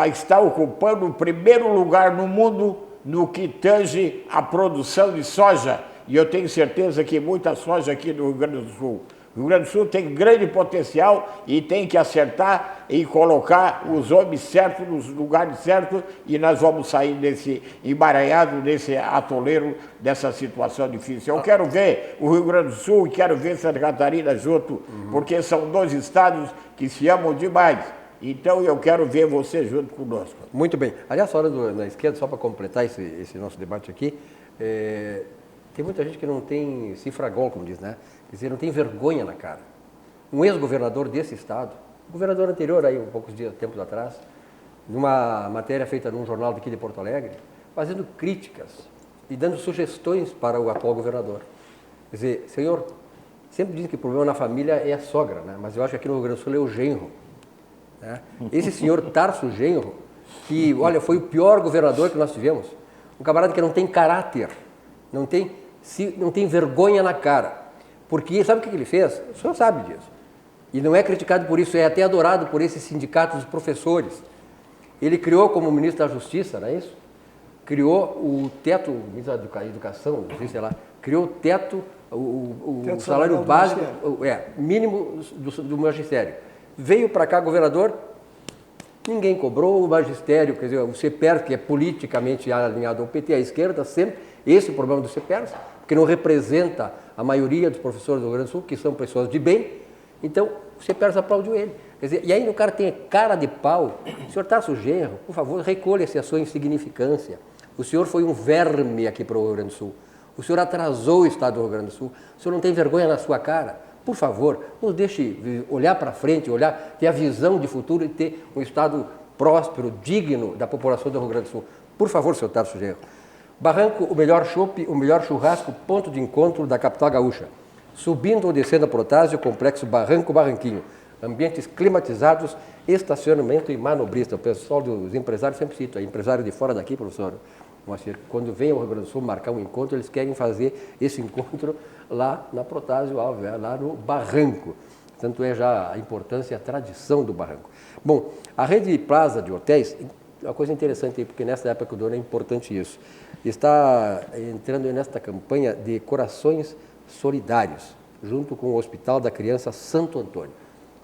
está ocupando o primeiro lugar no mundo no que tange a produção de soja. E eu tenho certeza que muita soja aqui no Rio Grande do Sul. O Rio Grande do Sul tem grande potencial e tem que acertar e colocar os homens certos nos lugares certos, e nós vamos sair desse emaranhado, desse atoleiro, dessa situação difícil. Eu quero ver o Rio Grande do Sul e quero ver Santa Catarina junto, porque são dois estados que se amam demais. Então eu quero ver você junto conosco. Muito bem. Aliás, só na esquerda, só para completar esse nosso debate aqui, tem muita gente que não tem cifragol, como diz, né? Quer dizer, não tem vergonha na cara. Um ex-governador desse estado, o governador anterior, aí, poucos tempos atrás, numa matéria feita num jornal daqui de Porto Alegre, fazendo críticas e dando sugestões para o atual governador. Quer dizer, senhor, sempre dizem que o problema na família é a sogra, né? Mas eu acho que aqui no Rio Grande do Sul é o genro. Né? Esse senhor Tarso Genro, que, olha, foi o pior governador que nós tivemos, um camarada que não tem caráter, não tem vergonha na cara. Porque sabe o que ele fez? O senhor sabe disso. E não é criticado por isso, é até adorado por esses sindicatos dos professores. Ele criou, como ministro da Justiça, não é isso? Criou o teto, ministro da Educação, não sei, sei lá, criou o teto, o salário básico, mínimo do magistério. Veio para cá governador, ninguém cobrou, o magistério, quer dizer, o CEPERS, que é politicamente alinhado ao PT, à esquerda, sempre, esse é o problema do CEPERS, porque não representa a maioria dos professores do Rio Grande do Sul, que são pessoas de bem. Então, o CEPERS aplaudiu ele. Quer dizer, e ainda o cara tem cara de pau. O senhor Tarso Genro, por favor, recolha-se a sua insignificância. O senhor foi um verme aqui para o Rio Grande do Sul. O senhor atrasou o estado do Rio Grande do Sul. O senhor não tem vergonha na sua cara. Por favor, nos deixe olhar para frente, ter a visão de futuro e ter um estado próspero, digno da população do Rio Grande do Sul. Por favor, senhor Tarso Genro. Barranco, o melhor chopp, o melhor churrasco, ponto de encontro da capital gaúcha. Subindo ou descendo a Protásio, complexo Barranco-Barranquinho. Ambientes climatizados, estacionamento e manobrista. O pessoal dos empresários sempre cita, empresário de fora daqui, professor Moacir, quando vem ao Rio Grande do Sul marcar um encontro, eles querem fazer esse encontro lá na Protásio Alves, lá no Barranco. Tanto é já a importância e a tradição do Barranco. Bom, a Rede Plaza de hotéis, uma coisa interessante aí, porque nessa época do ano é importante isso, está entrando nesta campanha de Corações Solidários, junto com o Hospital da Criança Santo Antônio.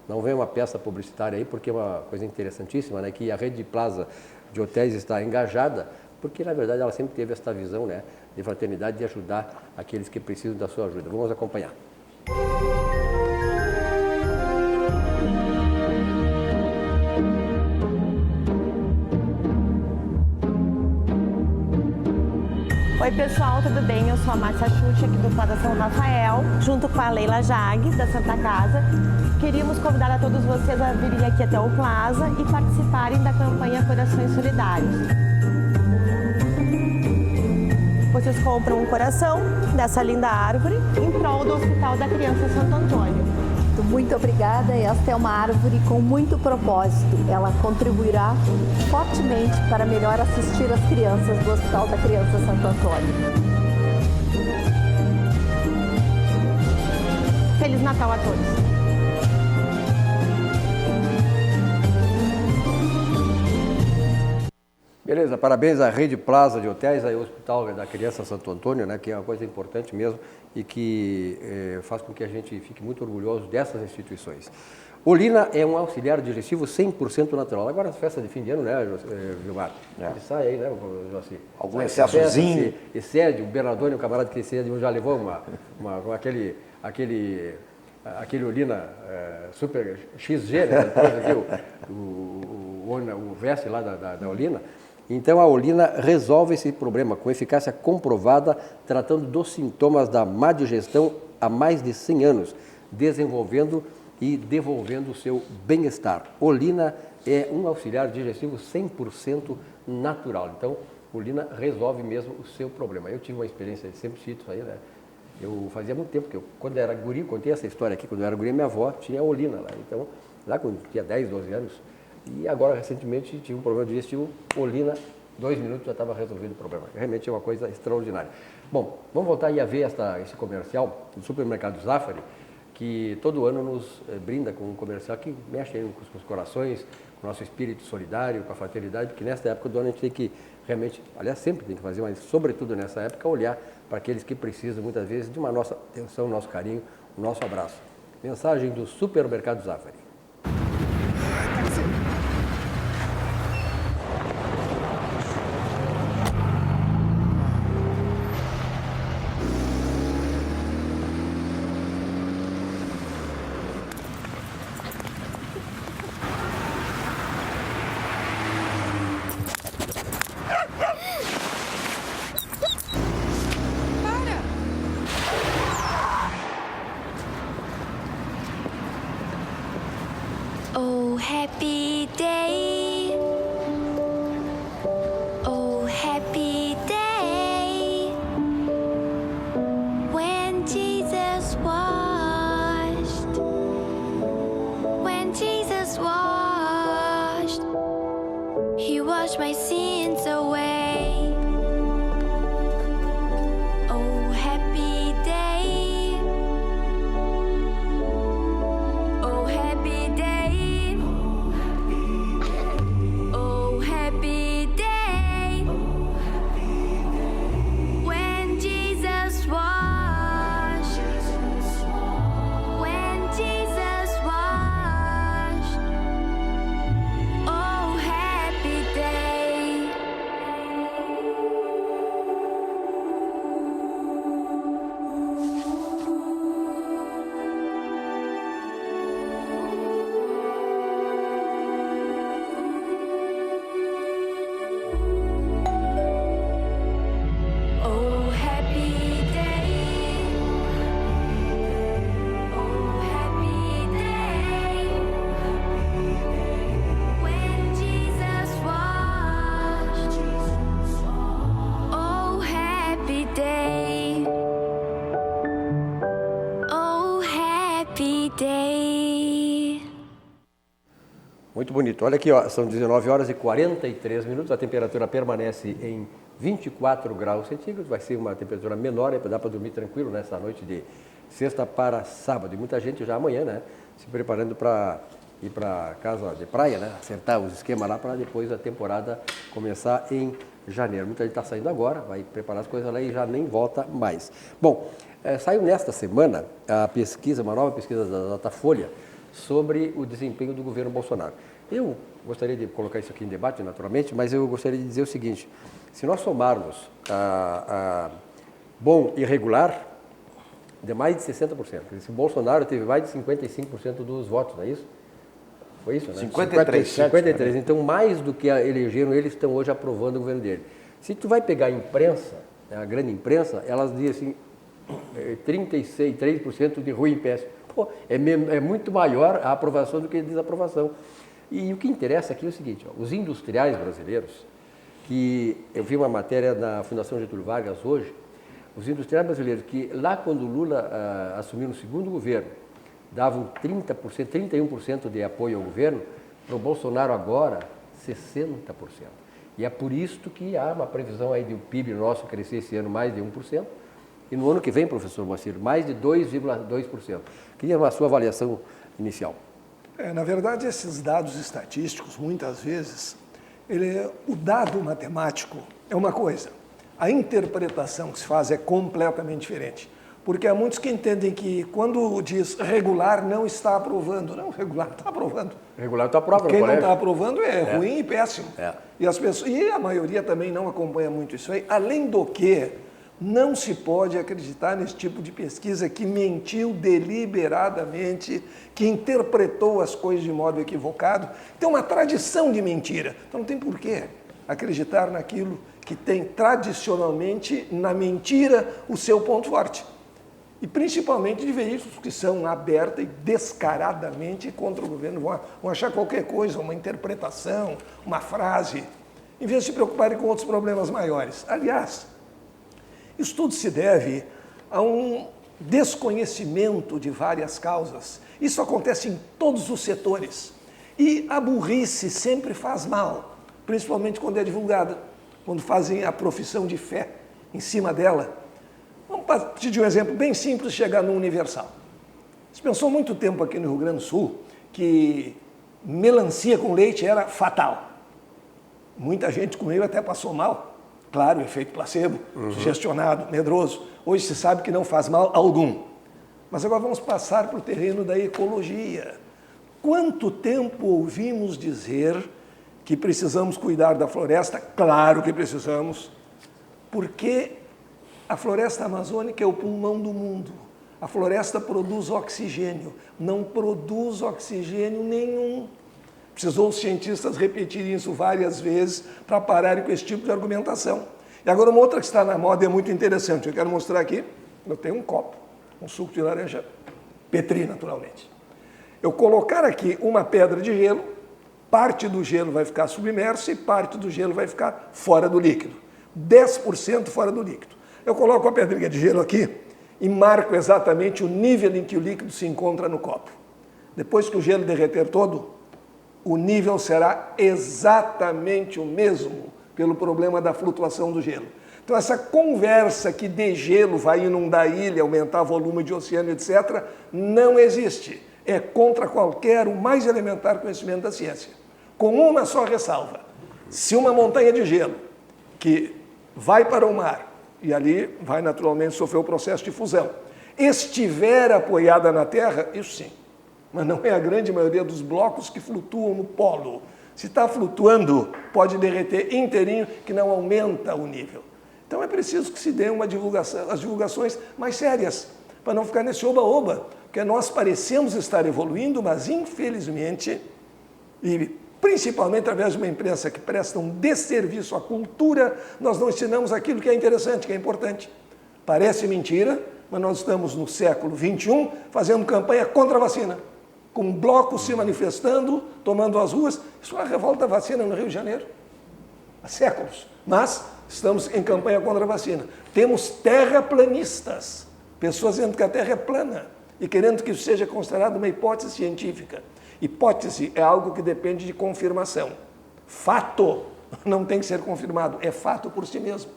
Não vem uma peça publicitária aí, porque é uma coisa interessantíssima, né, que a Rede Plaza de hotéis está engajada, porque na verdade ela sempre teve esta visão, né, de fraternidade, de ajudar aqueles que precisam da sua ajuda. Vamos acompanhar. Oi pessoal, tudo bem? Eu sou a Márcia Chucci aqui do Plaza São Rafael, junto com a Leila Jag, da Santa Casa. Queríamos convidar a todos vocês a virem aqui até o Plaza e participarem da campanha Corações Solidários. Vocês compram um coração dessa linda árvore em prol do Hospital da Criança Santo Antônio. Muito obrigada. Esta é uma árvore com muito propósito. Ela contribuirá fortemente para melhor assistir as crianças do Hospital da Criança Santo Antônio. Feliz Natal a todos! Beleza, parabéns à Rede Plaza de Hotéis, ao Hospital da Criança Santo Antônio, né, que é uma coisa importante mesmo e que faz com que a gente fique muito orgulhoso dessas instituições. Olina é um auxiliar digestivo 100% natural. Agora, as festas de fim de ano, né, Gilmar? Ele sai aí, né, Joacir? Algum excessozinho. Excede, o Bernardone, o camarada que excede, já levou aquele Olina Super XG, né, depois aqui, o veste lá da Olina. Então, a Olina resolve esse problema com eficácia comprovada, tratando dos sintomas da má digestão há mais de 100 anos, desenvolvendo e devolvendo o seu bem-estar. Olina é um auxiliar digestivo 100% natural. Então, Olina resolve mesmo o seu problema. Eu tive uma experiência, sempre cito isso aí, né? Eu fazia muito tempo, que quando era guri, contei essa história aqui, quando eu era guri, minha avó tinha Olina lá. Então, lá quando tinha 10, 12 anos, E agora, recentemente, tive um problema digestivo, Olina, 2 minutos já estava resolvido o problema. Realmente é uma coisa extraordinária. Bom, vamos voltar aí a ver esse comercial do supermercado Zafari, que todo ano nos brinda com um comercial que mexe aí com os corações, com o nosso espírito solidário, com a fraternidade, porque nesta época do ano a gente tem que realmente, aliás, sempre tem que fazer, mas sobretudo nessa época, olhar para aqueles que precisam muitas vezes de uma nossa atenção, nosso carinho, o nosso abraço. Mensagem do supermercado Zafari. Oh, happy day. Oh, happy day. When Jesus washed. When Jesus washed. He washed my sins away. Oh, happy day. Oh, happy day. Oh, happy day. When Jesus washed. When Jesus washed. Oh, happy day. Oh, happy day. Oh, happy day. When Jesus washed. Oh, happy day. Oh, happy day. Muito bonito. Olha aqui, ó, são 19 horas e 43 minutos, a temperatura permanece em 24 graus centígrados, vai ser uma temperatura menor, dá para dormir tranquilo nessa noite de sexta para sábado. E muita gente já amanhã, né, se preparando para ir para casa de praia, né, acertar os esquemas lá para depois a temporada começar em janeiro. Muita gente está saindo agora, vai preparar as coisas lá e já nem volta mais. Bom, saiu nesta semana a pesquisa, uma nova pesquisa da Datafolha, sobre o desempenho do governo Bolsonaro. Eu gostaria de colocar isso aqui em debate, naturalmente, mas eu gostaria de dizer o seguinte: se nós somarmos bom e regular, de mais de 60%. Esse Bolsonaro teve mais de 55% dos votos, não é isso? Foi isso, né? 53. 53. Então, mais do que elegeram, eles estão hoje aprovando o governo dele. Se tu vai pegar a imprensa, a grande imprensa, elas dizem assim, 36% de ruim e péssimo. Pô, é muito maior a aprovação do que a desaprovação. E o que interessa aqui é o seguinte, ó, os industriais brasileiros, que eu vi uma matéria da Fundação Getúlio Vargas hoje, os industriais brasileiros que lá quando o Lula assumiu no segundo governo, davam 30%, 31% de apoio ao governo, para o Bolsonaro agora, 60%. E é por isso que há uma previsão aí do PIB nosso crescer esse ano mais de 1%, e no ano que vem, professor Moacir, mais de 2,2%. Queria a sua avaliação inicial. Na verdade, esses dados estatísticos, muitas vezes, o dado matemático é uma coisa, a interpretação que se faz é completamente diferente. Porque há muitos que entendem que quando diz regular não está aprovando. Não, regular está aprovando. Regular está aprovando. Quem não está aprovando é ruim e péssimo. É. E a maioria também não acompanha muito isso aí. Além do que, não se pode acreditar nesse tipo de pesquisa que mentiu deliberadamente, que interpretou as coisas de modo equivocado. Tem uma tradição de mentira. Então não tem por que acreditar naquilo que tem tradicionalmente na mentira o seu ponto forte. E principalmente de veículos que são aberta e descaradamente contra o governo, vão achar qualquer coisa, uma interpretação, uma frase, em vez de se preocuparem com outros problemas maiores. Aliás, isso tudo se deve a um desconhecimento de várias causas. Isso acontece em todos os setores. E a burrice sempre faz mal, principalmente quando é divulgada, quando fazem a profissão de fé em cima dela. Vamos partir de um exemplo bem simples, chegar no Universal. Se pensou muito tempo aqui no Rio Grande do Sul que melancia com leite era fatal. Muita gente comeu e até passou mal. Claro, efeito placebo, sugestionado, medroso. Hoje se sabe que não faz mal algum. Mas agora vamos passar para o terreno da ecologia. Quanto tempo ouvimos dizer que precisamos cuidar da floresta? Claro que precisamos, porque a floresta amazônica é o pulmão do mundo. A floresta produz oxigênio, não produz oxigênio nenhum. Precisou os cientistas repetirem isso várias vezes para pararem com esse tipo de argumentação. E agora uma outra que está na moda e é muito interessante. Eu quero mostrar aqui, eu tenho um copo, um suco de laranja Petri, naturalmente. Eu colocar aqui uma pedra de gelo, parte do gelo vai ficar submerso e parte do gelo vai ficar fora do líquido. 10% fora do líquido. Eu coloco a pedrinha de gelo aqui e marco exatamente o nível em que o líquido se encontra no copo. Depois que o gelo derreter todo, o nível será exatamente o mesmo pelo problema da flutuação do gelo. Então essa conversa que de gelo vai inundar a ilha, aumentar o volume de oceano, etc., não existe. É contra qualquer, o mais elementar conhecimento da ciência. Com uma só ressalva. Se uma montanha de gelo que vai para o mar, e ali vai naturalmente sofrer o processo de fusão, estiver apoiada na Terra, isso sim. Mas não é a grande maioria dos blocos que flutuam no polo. Se está flutuando, pode derreter inteirinho, que não aumenta o nível. Então é preciso que se dê uma divulgação, as divulgações mais sérias, para não ficar nesse oba-oba, porque nós parecemos estar evoluindo, mas infelizmente, e principalmente através de uma imprensa que presta um desserviço à cultura, nós não ensinamos aquilo que é interessante, que é importante. Parece mentira, mas nós estamos no século XXI fazendo campanha contra a vacina, com blocos se manifestando, tomando as ruas. Isso é uma revolta da vacina no Rio de Janeiro, há séculos. Mas estamos em campanha contra a vacina. Temos terraplanistas, pessoas dizendo que a Terra é plana e querendo que isso seja considerado uma hipótese científica. Hipótese é algo que depende de confirmação. Fato não tem que ser confirmado, é fato por si mesmo.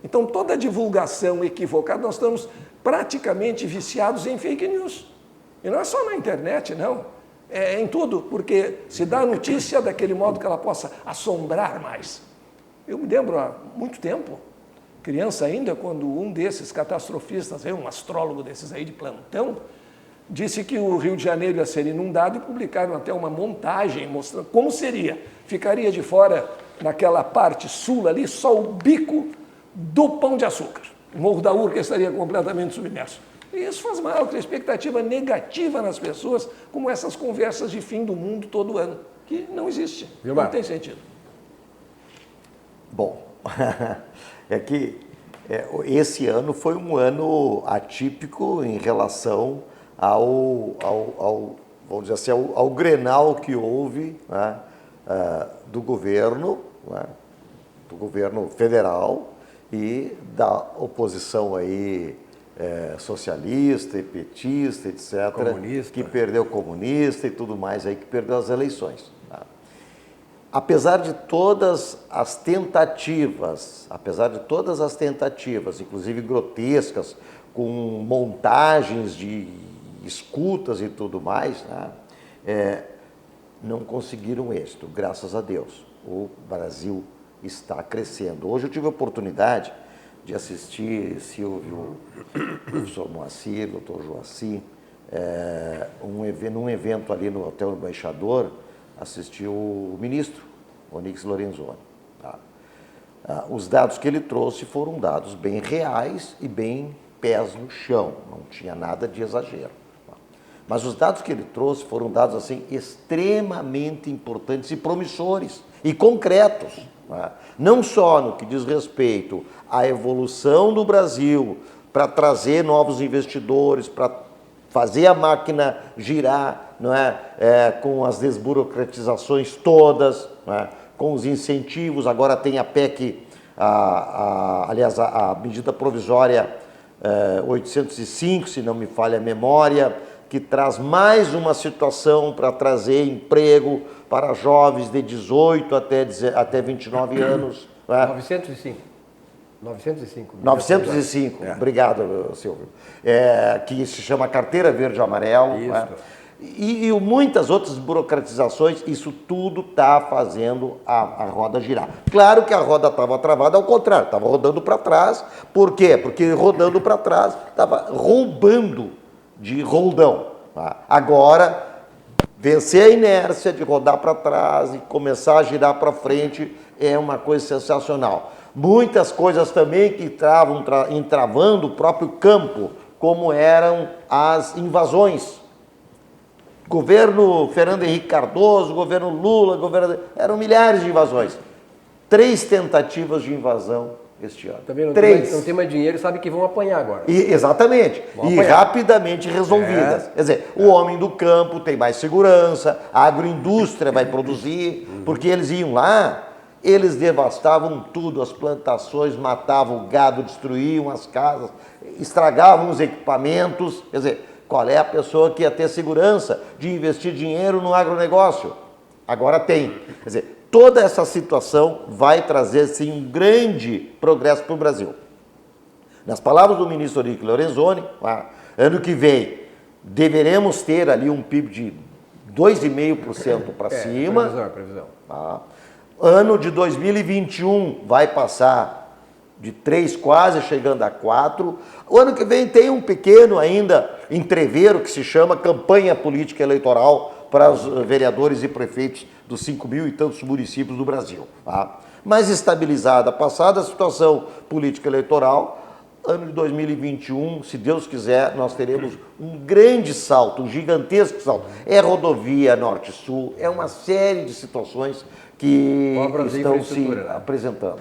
Então, toda divulgação equivocada, nós estamos praticamente viciados em fake news. E não é só na internet, não. É em tudo, porque se dá a notícia daquele modo que ela possa assombrar mais. Eu me lembro há muito tempo, criança ainda, quando um desses catastrofistas, um astrólogo desses aí de plantão, disse que o Rio de Janeiro ia ser inundado e publicaram até uma montagem mostrando como seria. Ficaria de fora, naquela parte sul ali, só o bico do Pão de Açúcar. O Morro da Urca estaria completamente submerso. E isso faz mal, cria expectativa negativa nas pessoas, como essas conversas de fim do mundo todo ano, que não existe, não tem sentido. Bom, é que esse ano foi um ano atípico em relação vamos dizer assim, ao Grenal que houve, né, do governo federal e da oposição aí socialista e petista, etc., comunista, que perdeu comunista e tudo mais aí, que perdeu as eleições. Tá? Apesar de todas as tentativas, inclusive grotescas, com montagens de escutas e tudo mais, né, não conseguiram êxito, graças a Deus. O Brasil está crescendo. Hoje eu tive a oportunidade de assistir Silvio, professor Moacir, doutor Joaci, num evento ali no Hotel Embaixador, assisti o ministro, Onyx Lorenzoni. Tá? Os dados que ele trouxe foram dados bem reais e bem pés no chão, não tinha nada de exagero. Tá? Mas os dados que ele trouxe foram dados assim extremamente importantes e promissores e concretos. Não só no que diz respeito à evolução do Brasil, para trazer novos investidores, para fazer a máquina girar, não é? Com as desburocratizações todas, não é? Com os incentivos, agora tem a PEC, aliás, a medida provisória 805, se não me falha a memória, que traz mais uma situação para trazer emprego para jovens de 18 até 29 anos. Né? 905, obrigado, Silvio. Que se chama Carteira Verde e Amarelo. Isso. Né? E muitas outras burocratizações, isso tudo está fazendo a roda girar. Claro que a roda estava travada, ao contrário, estava rodando para trás. Por quê? Porque rodando para trás estava roubando de roldão. Tá? Agora, vencer a inércia de rodar para trás e começar a girar para frente é uma coisa sensacional. Muitas coisas também que estavam entravando o próprio campo, como eram as invasões. Governo Fernando Henrique Cardoso, governo Lula, eram milhares de invasões. 3 tentativas de invasão este ano. Também não 3. Não tem mais dinheiro e sabe que vão apanhar agora. Exatamente. E rapidamente resolvidas. Quer dizer, o homem do campo tem mais segurança, a agroindústria vai produzir, porque eles iam lá, eles devastavam tudo, as plantações, matavam o gado, destruíam as casas, estragavam os equipamentos. Quer dizer, qual é a pessoa que ia ter segurança de investir dinheiro no agronegócio? Agora tem. Quer dizer, toda essa situação vai trazer, sim, um grande progresso para o Brasil. Nas palavras do ministro Rick Lorenzoni, ano que vem deveremos ter ali um PIB de 2,5% para cima. Previsão. Tá? Ano de 2021 vai passar de 3, quase chegando a 4. O ano que vem tem um pequeno ainda entreveiro que se chama campanha política eleitoral para os vereadores e prefeitos dos 5.000 e tantos municípios do Brasil. Tá? Mas estabilizada, passada a situação política eleitoral, ano de 2021, se Deus quiser, nós teremos um grande salto, um gigantesco salto. É rodovia Norte-Sul, é uma série de situações que estão se apresentando.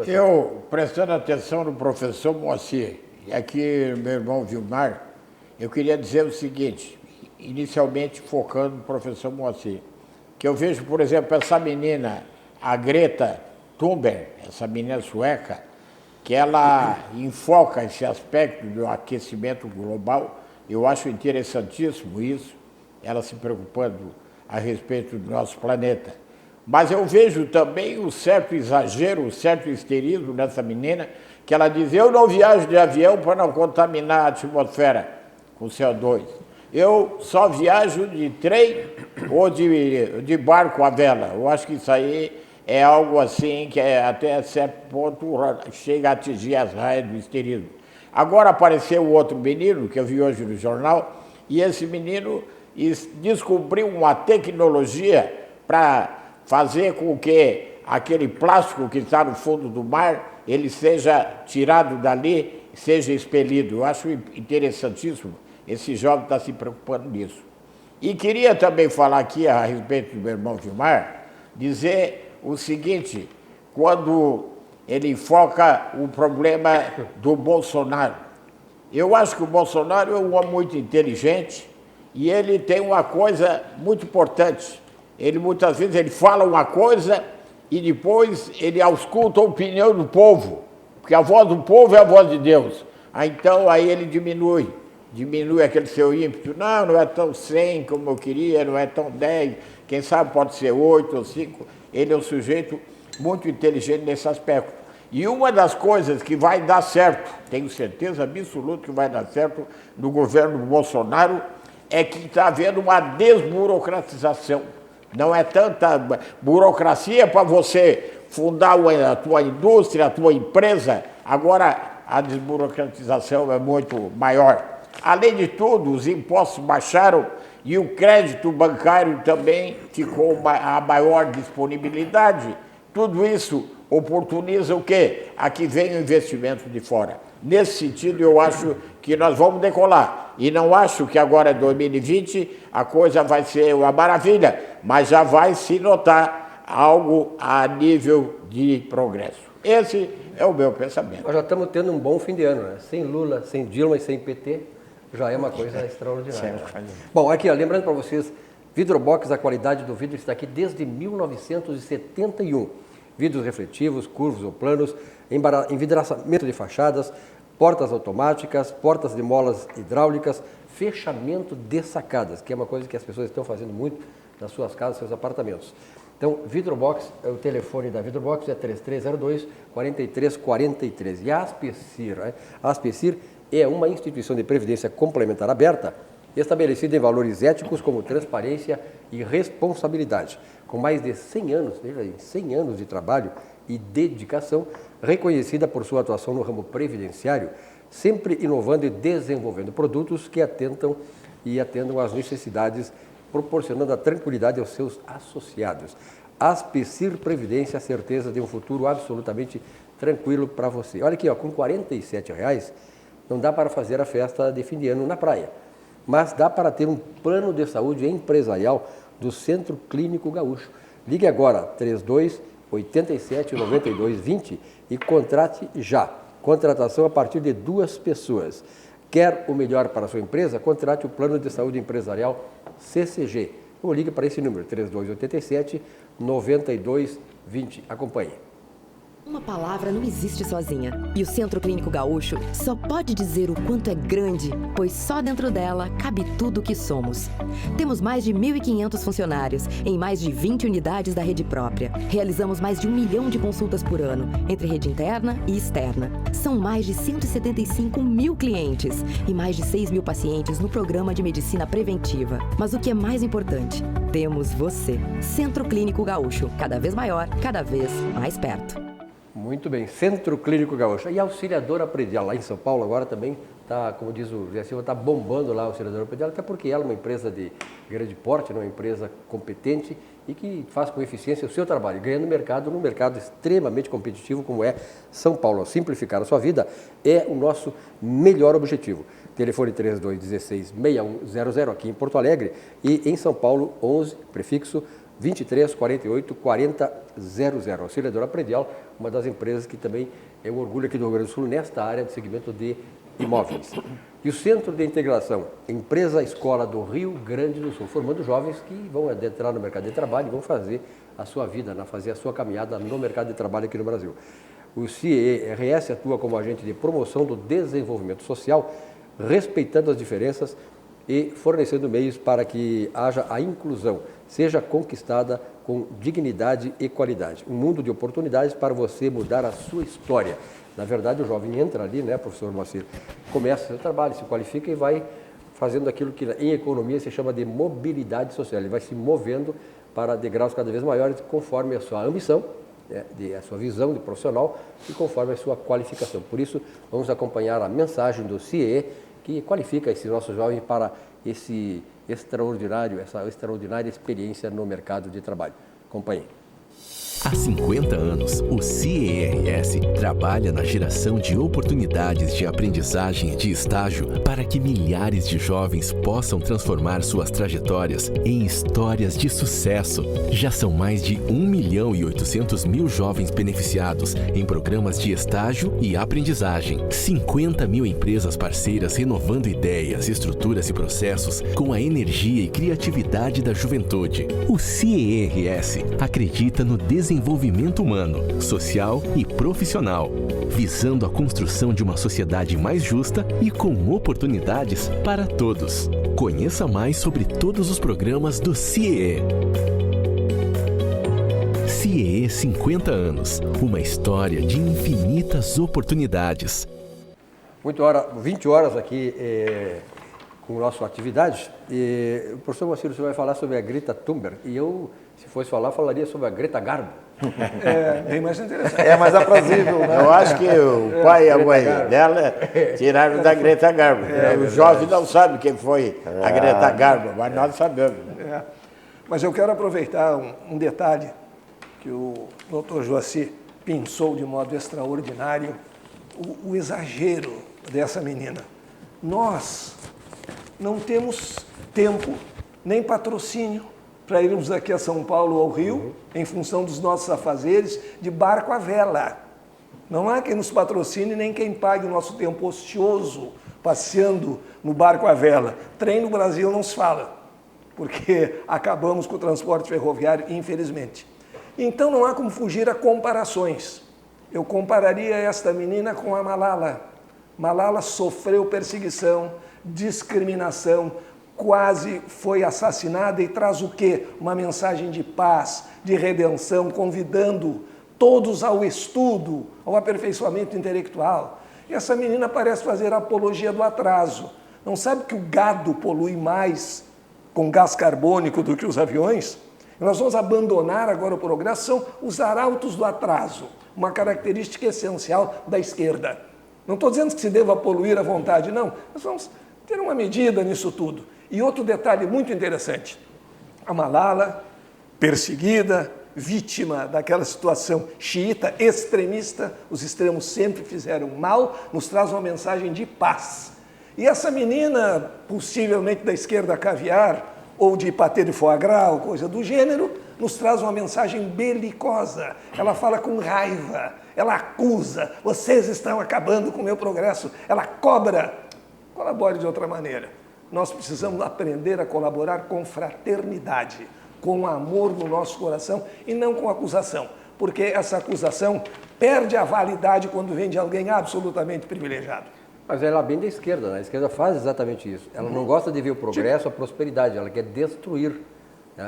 Eu, prestando atenção no professor Moacir, e aqui meu irmão Vilmar, eu queria dizer o seguinte, inicialmente focando no professor Moacir, que eu vejo, por exemplo, essa menina, a Greta Thunberg, essa menina sueca, que ela enfoca esse aspecto do aquecimento global. Eu acho interessantíssimo isso, ela se preocupando a respeito do nosso planeta. Mas eu vejo também um certo exagero, um certo histerismo nessa menina, que ela diz, eu não viajo de avião para não contaminar a atmosfera com CO2. Eu só viajo de trem ou de barco à vela. Eu acho que isso aí é algo assim que até certo ponto chega a atingir as raias do histerismo. Agora apareceu outro menino, que eu vi hoje no jornal, e esse menino descobriu uma tecnologia para fazer com que aquele plástico que está no fundo do mar, ele seja tirado dali, seja expelido. Eu acho interessantíssimo, esse jovem está se preocupando nisso. E queria também falar aqui a respeito do meu irmão Vilmar, dizer o seguinte, quando ele foca o problema do Bolsonaro. Eu acho que o Bolsonaro é um homem muito inteligente e ele tem uma coisa muito importante. Ele muitas vezes ele fala uma coisa e depois ele ausculta a opinião do povo, porque a voz do povo é a voz de Deus. Então aí ele diminui aquele seu ímpeto. Não é tão 100 como eu queria, não é tão 10, quem sabe pode ser 8 ou 5. Ele é um sujeito muito inteligente nesse aspecto. E uma das coisas que vai dar certo, tenho certeza absoluta que vai dar certo no governo Bolsonaro, é que está havendo uma desburocratização. Não é tanta burocracia para você fundar a tua indústria, a tua empresa. Agora, a desburocratização é muito maior. Além de tudo, os impostos baixaram e o crédito bancário também ficou a maior disponibilidade. Tudo isso oportuniza o quê? Aqui vem o investimento de fora. Nesse sentido, eu acho que nós vamos decolar. E não acho que agora, 2020, a coisa vai ser uma maravilha, mas já vai se notar algo a nível de progresso. Esse é o meu pensamento. Nós já estamos tendo um bom fim de ano, né? Sem Lula, sem Dilma e sem PT, já é uma coisa extraordinária. Bom, aqui, ó, lembrando para vocês, Vidrobox, a qualidade do vidro está aqui desde 1971. Vidros refletivos, curvos ou planos, envidraçamento de fachadas, portas automáticas, portas de molas hidráulicas, fechamento de sacadas, que é uma coisa que as pessoas estão fazendo muito nas suas casas, seus apartamentos. Então, Vidrobox, o telefone da Vidrobox é 3302-4343. E a Aspecir, a Aspecir é uma instituição de previdência complementar aberta, estabelecida em valores éticos como transparência e responsabilidade. Com mais de 100 anos, veja aí, 100 anos de trabalho e dedicação, reconhecida por sua atuação no ramo previdenciário, sempre inovando e desenvolvendo produtos que atendam às necessidades, proporcionando a tranquilidade aos seus associados. Aspecir Previdência, a certeza de um futuro absolutamente tranquilo para você. Olha aqui, ó, com R$ 47,00 não dá para fazer a festa de fim de ano na praia, mas dá para ter um plano de saúde empresarial do Centro Clínico Gaúcho. Ligue agora, 32 87 92 20 e contrate já. Contratação a partir de 2 pessoas. Quer o melhor para a sua empresa? Contrate o Plano de Saúde Empresarial CCG. Ou ligue para esse número, 3287 92 20. Acompanhe. Uma palavra não existe sozinha. E o Centro Clínico Gaúcho só pode dizer o quanto é grande, pois só dentro dela cabe tudo o que somos. Temos mais de 1.500 funcionários em mais de 20 unidades da rede própria. Realizamos mais de 1 milhão de consultas por ano, entre rede interna e externa. São mais de 175 mil clientes e mais de 6 mil pacientes no programa de medicina preventiva. Mas o que é mais importante? Temos você. Centro Clínico Gaúcho, cada vez maior, cada vez mais perto. Muito bem, Centro Clínico Gaúcho. E a Auxiliadora Predial, lá em São Paulo, agora também está, como diz o Zé Silva, está bombando lá a Auxiliadora Predial, até porque ela é uma empresa de grande porte, uma empresa competente e que faz com eficiência o seu trabalho, ganhando mercado num mercado extremamente competitivo como é São Paulo. Simplificar a sua vida é o nosso melhor objetivo. Telefone 3216-6100 aqui em Porto Alegre e em São Paulo, 11, prefixo 23 48 40 00. Auxiliadora Predial, uma das empresas que também é um orgulho aqui do Rio Grande do Sul nesta área de segmento de imóveis. E o Centro de Integração, Empresa Escola do Rio Grande do Sul, formando jovens que vão adentrar no mercado de trabalho e vão fazer a sua vida, fazer a sua caminhada no mercado de trabalho aqui no Brasil. O CIERS atua como agente de promoção do desenvolvimento social, respeitando as diferenças e fornecendo meios para que haja a inclusão, seja conquistada com dignidade e qualidade. Um mundo de oportunidades para você mudar a sua história. Na verdade, o jovem entra ali, professor Moacir, começa seu trabalho, se qualifica e vai fazendo aquilo que em economia se chama de mobilidade social. Ele vai se movendo para degraus cada vez maiores conforme a sua ambição, a sua visão de profissional e conforme a sua qualificação. Por isso, vamos acompanhar a mensagem do CIE, que qualifica esse nosso jovem para essa extraordinária experiência no mercado de trabalho. Acompanhe. Há 50 anos, o CIERS trabalha na geração de oportunidades de aprendizagem e de estágio para que milhares de jovens possam transformar suas trajetórias em histórias de sucesso. Já são mais de 1.800.000 jovens beneficiados em programas de estágio e aprendizagem. 50 mil empresas parceiras renovando ideias, estruturas e processos com a energia e criatividade da juventude. O CIERS acredita no desenvolvimento humano, social e profissional, visando a construção de uma sociedade mais justa e com oportunidades para todos. Conheça mais sobre todos os programas do CIE. CIE 50 anos, uma história de infinitas oportunidades. 20 horas aqui com a nossa atividade. O professor Moacir, você vai falar sobre a Greta Thunberg e eu, se fosse falar, falaria sobre a Greta Garbo. É bem mais interessante. É mais aprazível, né? Eu acho que o pai e a mãe dela tiraram da Greta Garbo. O jovem não sabe quem foi a Greta Garbo, mas nós sabemos. Mas eu quero aproveitar um detalhe que o Dr. Joacir pensou de modo extraordinário, o exagero dessa menina. Nós não temos tempo nem patrocínio para irmos aqui a São Paulo ou ao Rio, em função dos nossos afazeres, de barco à vela. Não há quem nos patrocine, nem quem pague o nosso tempo ocioso, passeando no barco à vela. Trem no Brasil não se fala, porque acabamos com o transporte ferroviário, infelizmente. Então não há como fugir a comparações. Eu compararia esta menina com a Malala. Malala sofreu perseguição, discriminação, quase foi assassinada e traz o quê? Uma mensagem de paz, de redenção, convidando todos ao estudo, ao aperfeiçoamento intelectual. E essa menina parece fazer apologia do atraso. Não sabe que o gado polui mais com gás carbônico do que os aviões? Nós vamos abandonar agora o progresso, são os arautos do atraso, uma característica essencial da esquerda. Não estou dizendo que se deva poluir à vontade, não. Nós vamos ter uma medida nisso tudo. E outro detalhe muito interessante, a Malala, perseguida, vítima daquela situação xiita, extremista, os extremos sempre fizeram mal, nos traz uma mensagem de paz. E essa menina, possivelmente da esquerda caviar, ou de patê de foie gras, ou coisa do gênero, nos traz uma mensagem belicosa. Ela fala com raiva, ela acusa, vocês estão acabando com o meu progresso, ela cobra. Colabore de outra maneira. Nós precisamos aprender a colaborar com fraternidade, com amor no nosso coração e não com acusação, porque essa acusação perde a validade quando vem de alguém absolutamente privilegiado. Mas ela é bem da esquerda, né? A esquerda faz exatamente isso. Ela não gosta de ver o progresso, a prosperidade, ela quer destruir.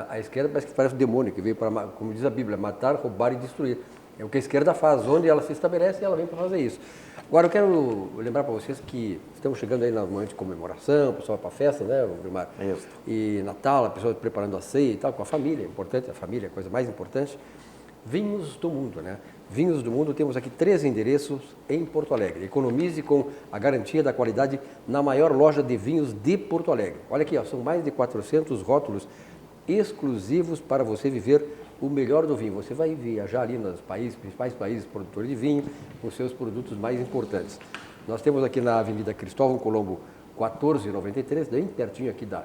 A esquerda parece um demônio que veio para, como diz a Bíblia, matar, roubar e destruir. É o que a esquerda faz, onde ela se estabelece, ela vem para fazer isso. Agora, eu quero lembrar para vocês que estamos chegando aí no momento de comemoração, o pessoal vai para a festa, né, Vilmar? Isso. E Natal, a pessoa preparando a ceia e tal, com a família, é importante, a família é a coisa mais importante. Vinhos do Mundo, né? Vinhos do Mundo, temos aqui 3 endereços em Porto Alegre. Economize com a garantia da qualidade na maior loja de vinhos de Porto Alegre. Olha aqui, ó, são mais de 400 rótulos exclusivos para você viver o melhor do vinho. Você vai viajar ali nos principais países produtores de vinho, com seus produtos mais importantes. Nós temos aqui na Avenida Cristóvão Colombo, 1493, bem pertinho aqui da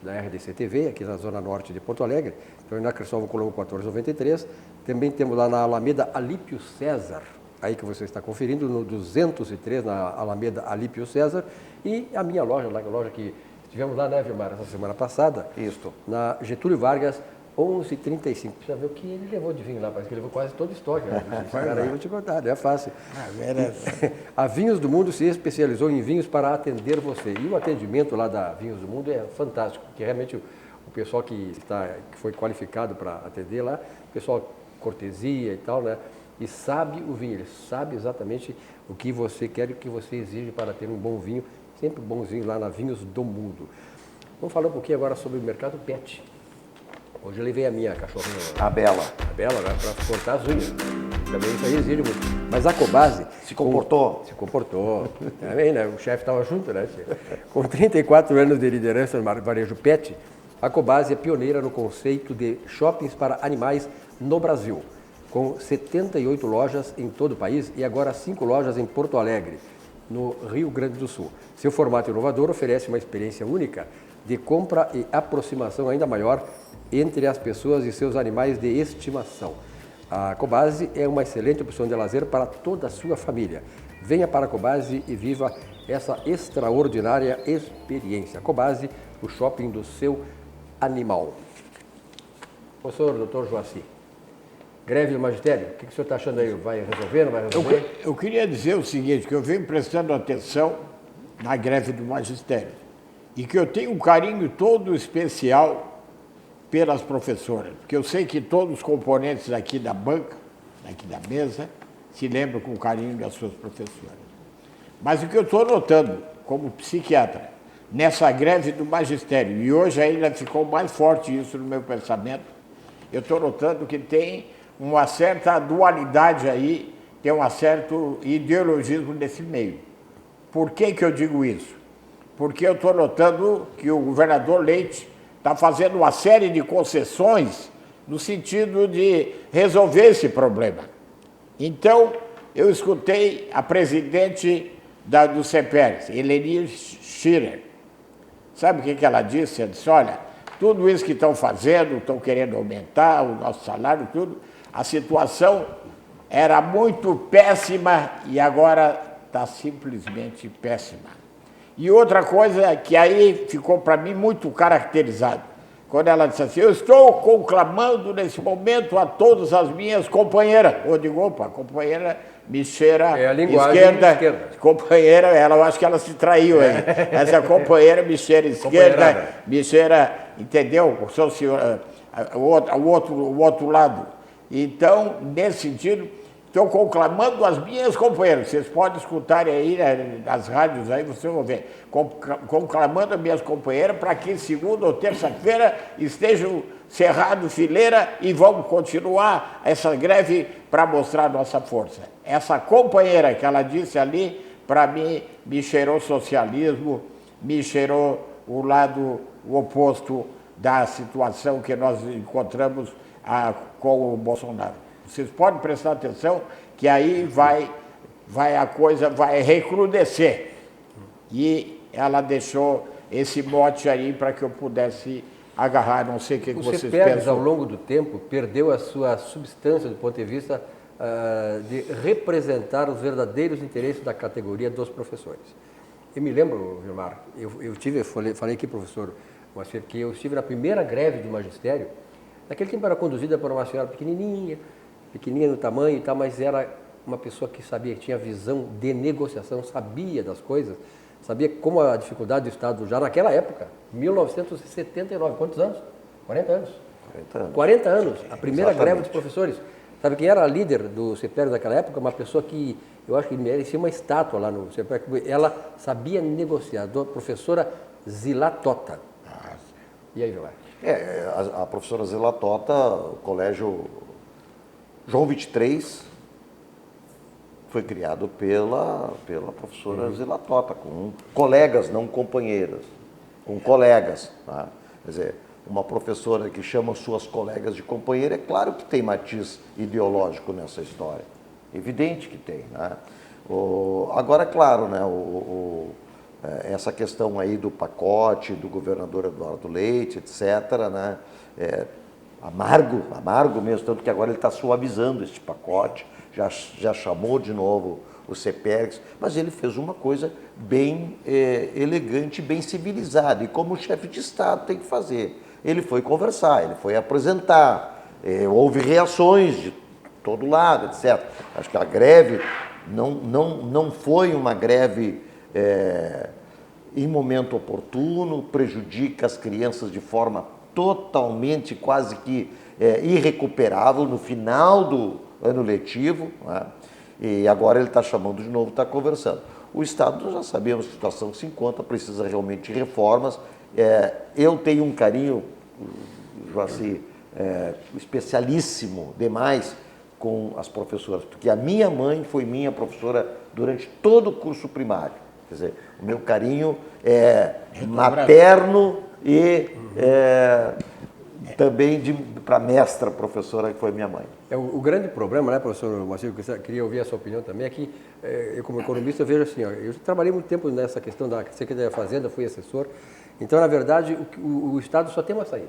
RDC TV, aqui na Zona Norte de Porto Alegre. Então, na Cristóvão Colombo, 1493. Também temos lá na Alameda Alípio César, aí que você está conferindo, no 203, na Alameda Alípio César. E a minha loja, lá, a loja que estivemos lá, né, Vilmar, essa semana passada. Isso. Na Getúlio Vargas, 11h35. Precisa ver o que ele levou de vinho lá, parece que ele levou quase todo o estoque. Né? Esse cara aí, vou te contar, não é fácil. A Vinhos do Mundo se especializou em vinhos para atender você. E o atendimento lá da Vinhos do Mundo é fantástico, porque realmente o pessoal que foi qualificado para atender lá, o pessoal cortesia e tal, né? E sabe o vinho, ele sabe exatamente o que você quer e o que você exige para ter um bom vinho, sempre bons vinhos lá na Vinhos do Mundo. Vamos falar um pouquinho agora sobre o mercado pet. Hoje eu levei a minha cachorrinha, a Bela, né, para cortar as unhas. Também isso aí exige muito. Mas a Cobase... Se comportou. Se comportou. Também, né? O chefe estava junto, né? Com 34 anos de liderança no varejo pet, a Cobase é pioneira no conceito de shoppings para animais no Brasil, com 78 lojas em todo o país e agora 5 lojas em Porto Alegre, no Rio Grande do Sul. Seu formato inovador oferece uma experiência única de compra e aproximação ainda maior entre as pessoas e seus animais de estimação. A Cobase é uma excelente opção de lazer para toda a sua família. Venha para a Cobase e viva essa extraordinária experiência. Cobase, o shopping do seu animal. Professor Dr. Joaci, greve do magistério, o que o senhor está achando aí? Vai resolver, não vai resolver? Eu queria dizer o seguinte, que eu venho prestando atenção na greve do magistério e que eu tenho um carinho todo especial pelas professoras, porque eu sei que todos os componentes aqui da banca, aqui da mesa, se lembram com carinho das suas professoras. Mas o que eu estou notando como psiquiatra, nessa greve do magistério, e hoje ainda ficou mais forte isso no meu pensamento, eu estou notando que tem uma certa dualidade aí, tem um certo ideologismo nesse meio. Por que eu digo isso? Porque eu estou notando que o governador Leite está fazendo uma série de concessões no sentido de resolver esse problema. Então, eu escutei a presidente do CEPERS, Eleni Schirer. Sabe o que ela disse? Ela disse, olha, tudo isso que estão fazendo, estão querendo aumentar o nosso salário, tudo, a situação era muito péssima e agora está simplesmente péssima. E outra coisa que aí ficou para mim muito caracterizado. quando ela disse assim, eu estou conclamando nesse momento a todas as minhas companheiras. Eu digo, opa, companheira me cheira É a linguagem esquerda. Companheira, eu acho que ela se traiu aí. Essa companheira me cheira esquerda, me cheira, entendeu? O outro lado. Então, nesse sentido, estou conclamando as minhas companheiras. Vocês podem escutar aí nas rádios, aí vocês vão ver. Conclamando as minhas companheiras para que segunda ou terça-feira estejam cerrado fileira e vamos continuar essa greve para mostrar nossa força. Essa companheira que ela disse ali, para mim, me cheirou socialismo, me cheirou o lado oposto da situação que nós encontramos com o Bolsonaro. Vocês podem prestar atenção que aí a coisa vai recrudescer. E ela deixou esse mote aí para que eu pudesse agarrar, não sei o que vocês pensam. Ao longo do tempo, perdeu a sua substância do ponto de vista de representar os verdadeiros interesses da categoria dos professores. Eu me lembro, Gilmar, falei aqui, professor Moacir, que eu estive na primeira greve do magistério. Naquele tempo era conduzida por uma senhora pequenininha no tamanho e tal, mas era uma pessoa que sabia, que tinha visão de negociação, sabia das coisas, sabia como a dificuldade do Estado, já naquela época, 1979, quantos anos? 40 anos. 40 anos, a primeira greve dos professores. Sabe quem era a líder do CEPERS naquela época? Uma pessoa que eu acho que merecia uma estátua lá no CEPERS. Ela sabia negociar, a professora Zilá Tota. E aí, Vilmar? A professora Zilá Tota, o colégio João 23, foi criado pela professora Zilá Tota, com colegas, não companheiras, com colegas. Tá? Quer dizer, uma professora que chama suas colegas de companheira, é claro que tem matiz ideológico nessa história. Evidente que tem. Né? Agora, claro, né, essa questão aí do pacote, do governador Eduardo Leite, etc., né, amargo mesmo, tanto que agora ele está suavizando esse pacote, já chamou de novo o CEPERS, mas ele fez uma coisa bem elegante, bem civilizada, e como o chefe de Estado tem que fazer. Ele foi conversar, ele foi apresentar, houve reações de todo lado, etc. Acho que a greve não foi uma greve em momento oportuno, prejudica as crianças de forma totalmente, quase que irrecuperável no final do ano letivo, né? E agora ele está chamando de novo, está conversando. O Estado, nós já sabemos a situação que se encontra, precisa realmente de reformas. Eu tenho um carinho, Joaci, especialíssimo demais com as professoras, porque a minha mãe foi minha professora durante todo o curso primário. Quer dizer, o meu carinho é materno e também para a mestra professora que foi minha mãe. O grande problema, né, professor Moacir, que eu queria ouvir a sua opinião também, é que eu como economista eu vejo assim, eu trabalhei muito tempo nessa questão da Secretaria da Fazenda, fui assessor, então na verdade o Estado só tem uma saída,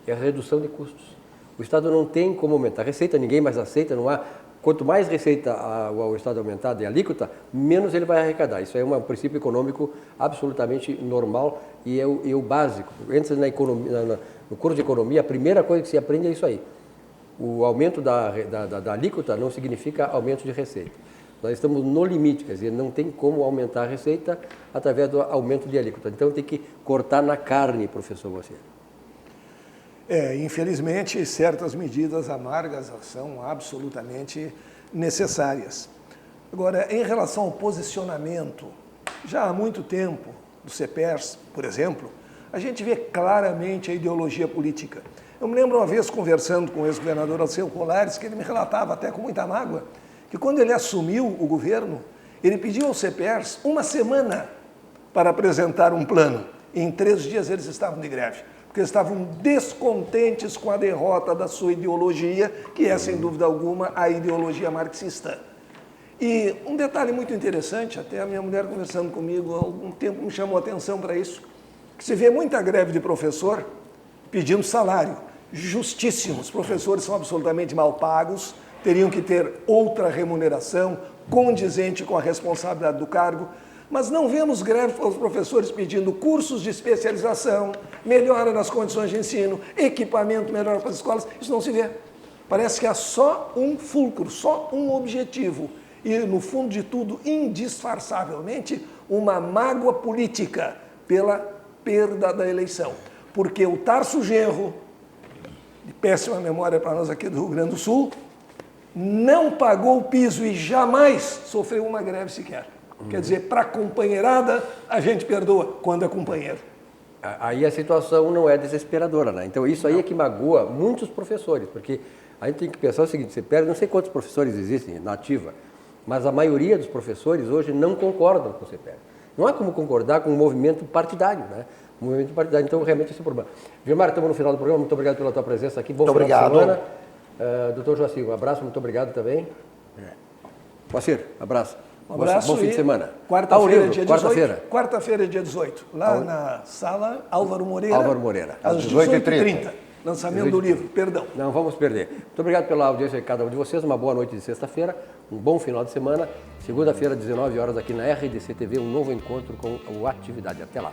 é a redução de custos. O Estado não tem como aumentar a receita, ninguém mais aceita, não há. Quanto mais receita o Estado aumentar de alíquota, menos ele vai arrecadar. Isso é um princípio econômico absolutamente normal e é o básico. Entra no curso de economia, a primeira coisa que se aprende é isso aí. O aumento da alíquota não significa aumento de receita. Nós estamos no limite, quer dizer, não tem como aumentar a receita através do aumento de alíquota. Então tem que cortar na carne, professor Moacir. Infelizmente, certas medidas amargas são absolutamente necessárias. Agora, em relação ao posicionamento, já há muito tempo, do CEPERS, por exemplo, a gente vê claramente a ideologia política. Eu me lembro uma vez conversando com o ex-governador Alceu Colares, que ele me relatava até com muita mágoa, que quando ele assumiu o governo, ele pediu ao CEPERS uma semana para apresentar um plano. E em 3 dias eles estavam de greve. Porque estavam descontentes com a derrota da sua ideologia, que é, sem dúvida alguma, a ideologia marxista. E um detalhe muito interessante, até a minha mulher conversando comigo há algum tempo me chamou a atenção para isso, que se vê muita greve de professor pedindo salário, justíssimo. Os professores são absolutamente mal pagos, teriam que ter outra remuneração, condizente com a responsabilidade do cargo, Mas não vemos greve para os professores pedindo cursos de especialização, melhora nas condições de ensino, equipamento melhor para as escolas. Isso não se vê. Parece que há só um fulcro, só um objetivo. E, no fundo de tudo, indisfarçavelmente, uma mágoa política pela perda da eleição. Porque o Tarso Genro, de péssima memória para nós aqui do Rio Grande do Sul, não pagou o piso e jamais sofreu uma greve sequer. Quer dizer, para a companheirada, a gente perdoa quando é companheiro. Aí a situação não é desesperadora, né? Então isso aí é que magoa muitos professores, porque a gente tem que pensar o seguinte, você perde, não sei quantos professores existem na ativa, mas a maioria dos professores hoje não concordam com o CEPER. Não há como concordar com um movimento partidário, né? Um movimento partidário, então realmente esse é o problema. Vilmar, estamos no final do programa, muito obrigado pela tua presença aqui, bom muito final obrigado. de semana. Doutor Joacir, um abraço, muito obrigado também. Moacir, abraço. Um abraço. Bom fim de semana. Quarta-feira, dia 18. Quarta-feira. Quarta-feira, dia 18. Lá na sala Álvaro Moreira. Álvaro Moreira. Às 18h30. Lançamento do livro, perdão. Não vamos perder. Muito obrigado pela audiência de cada um de vocês. Uma boa noite de sexta-feira, um bom final de semana. Segunda-feira, 19 horas, aqui na RDC TV, um novo encontro com o Atividade. Até lá.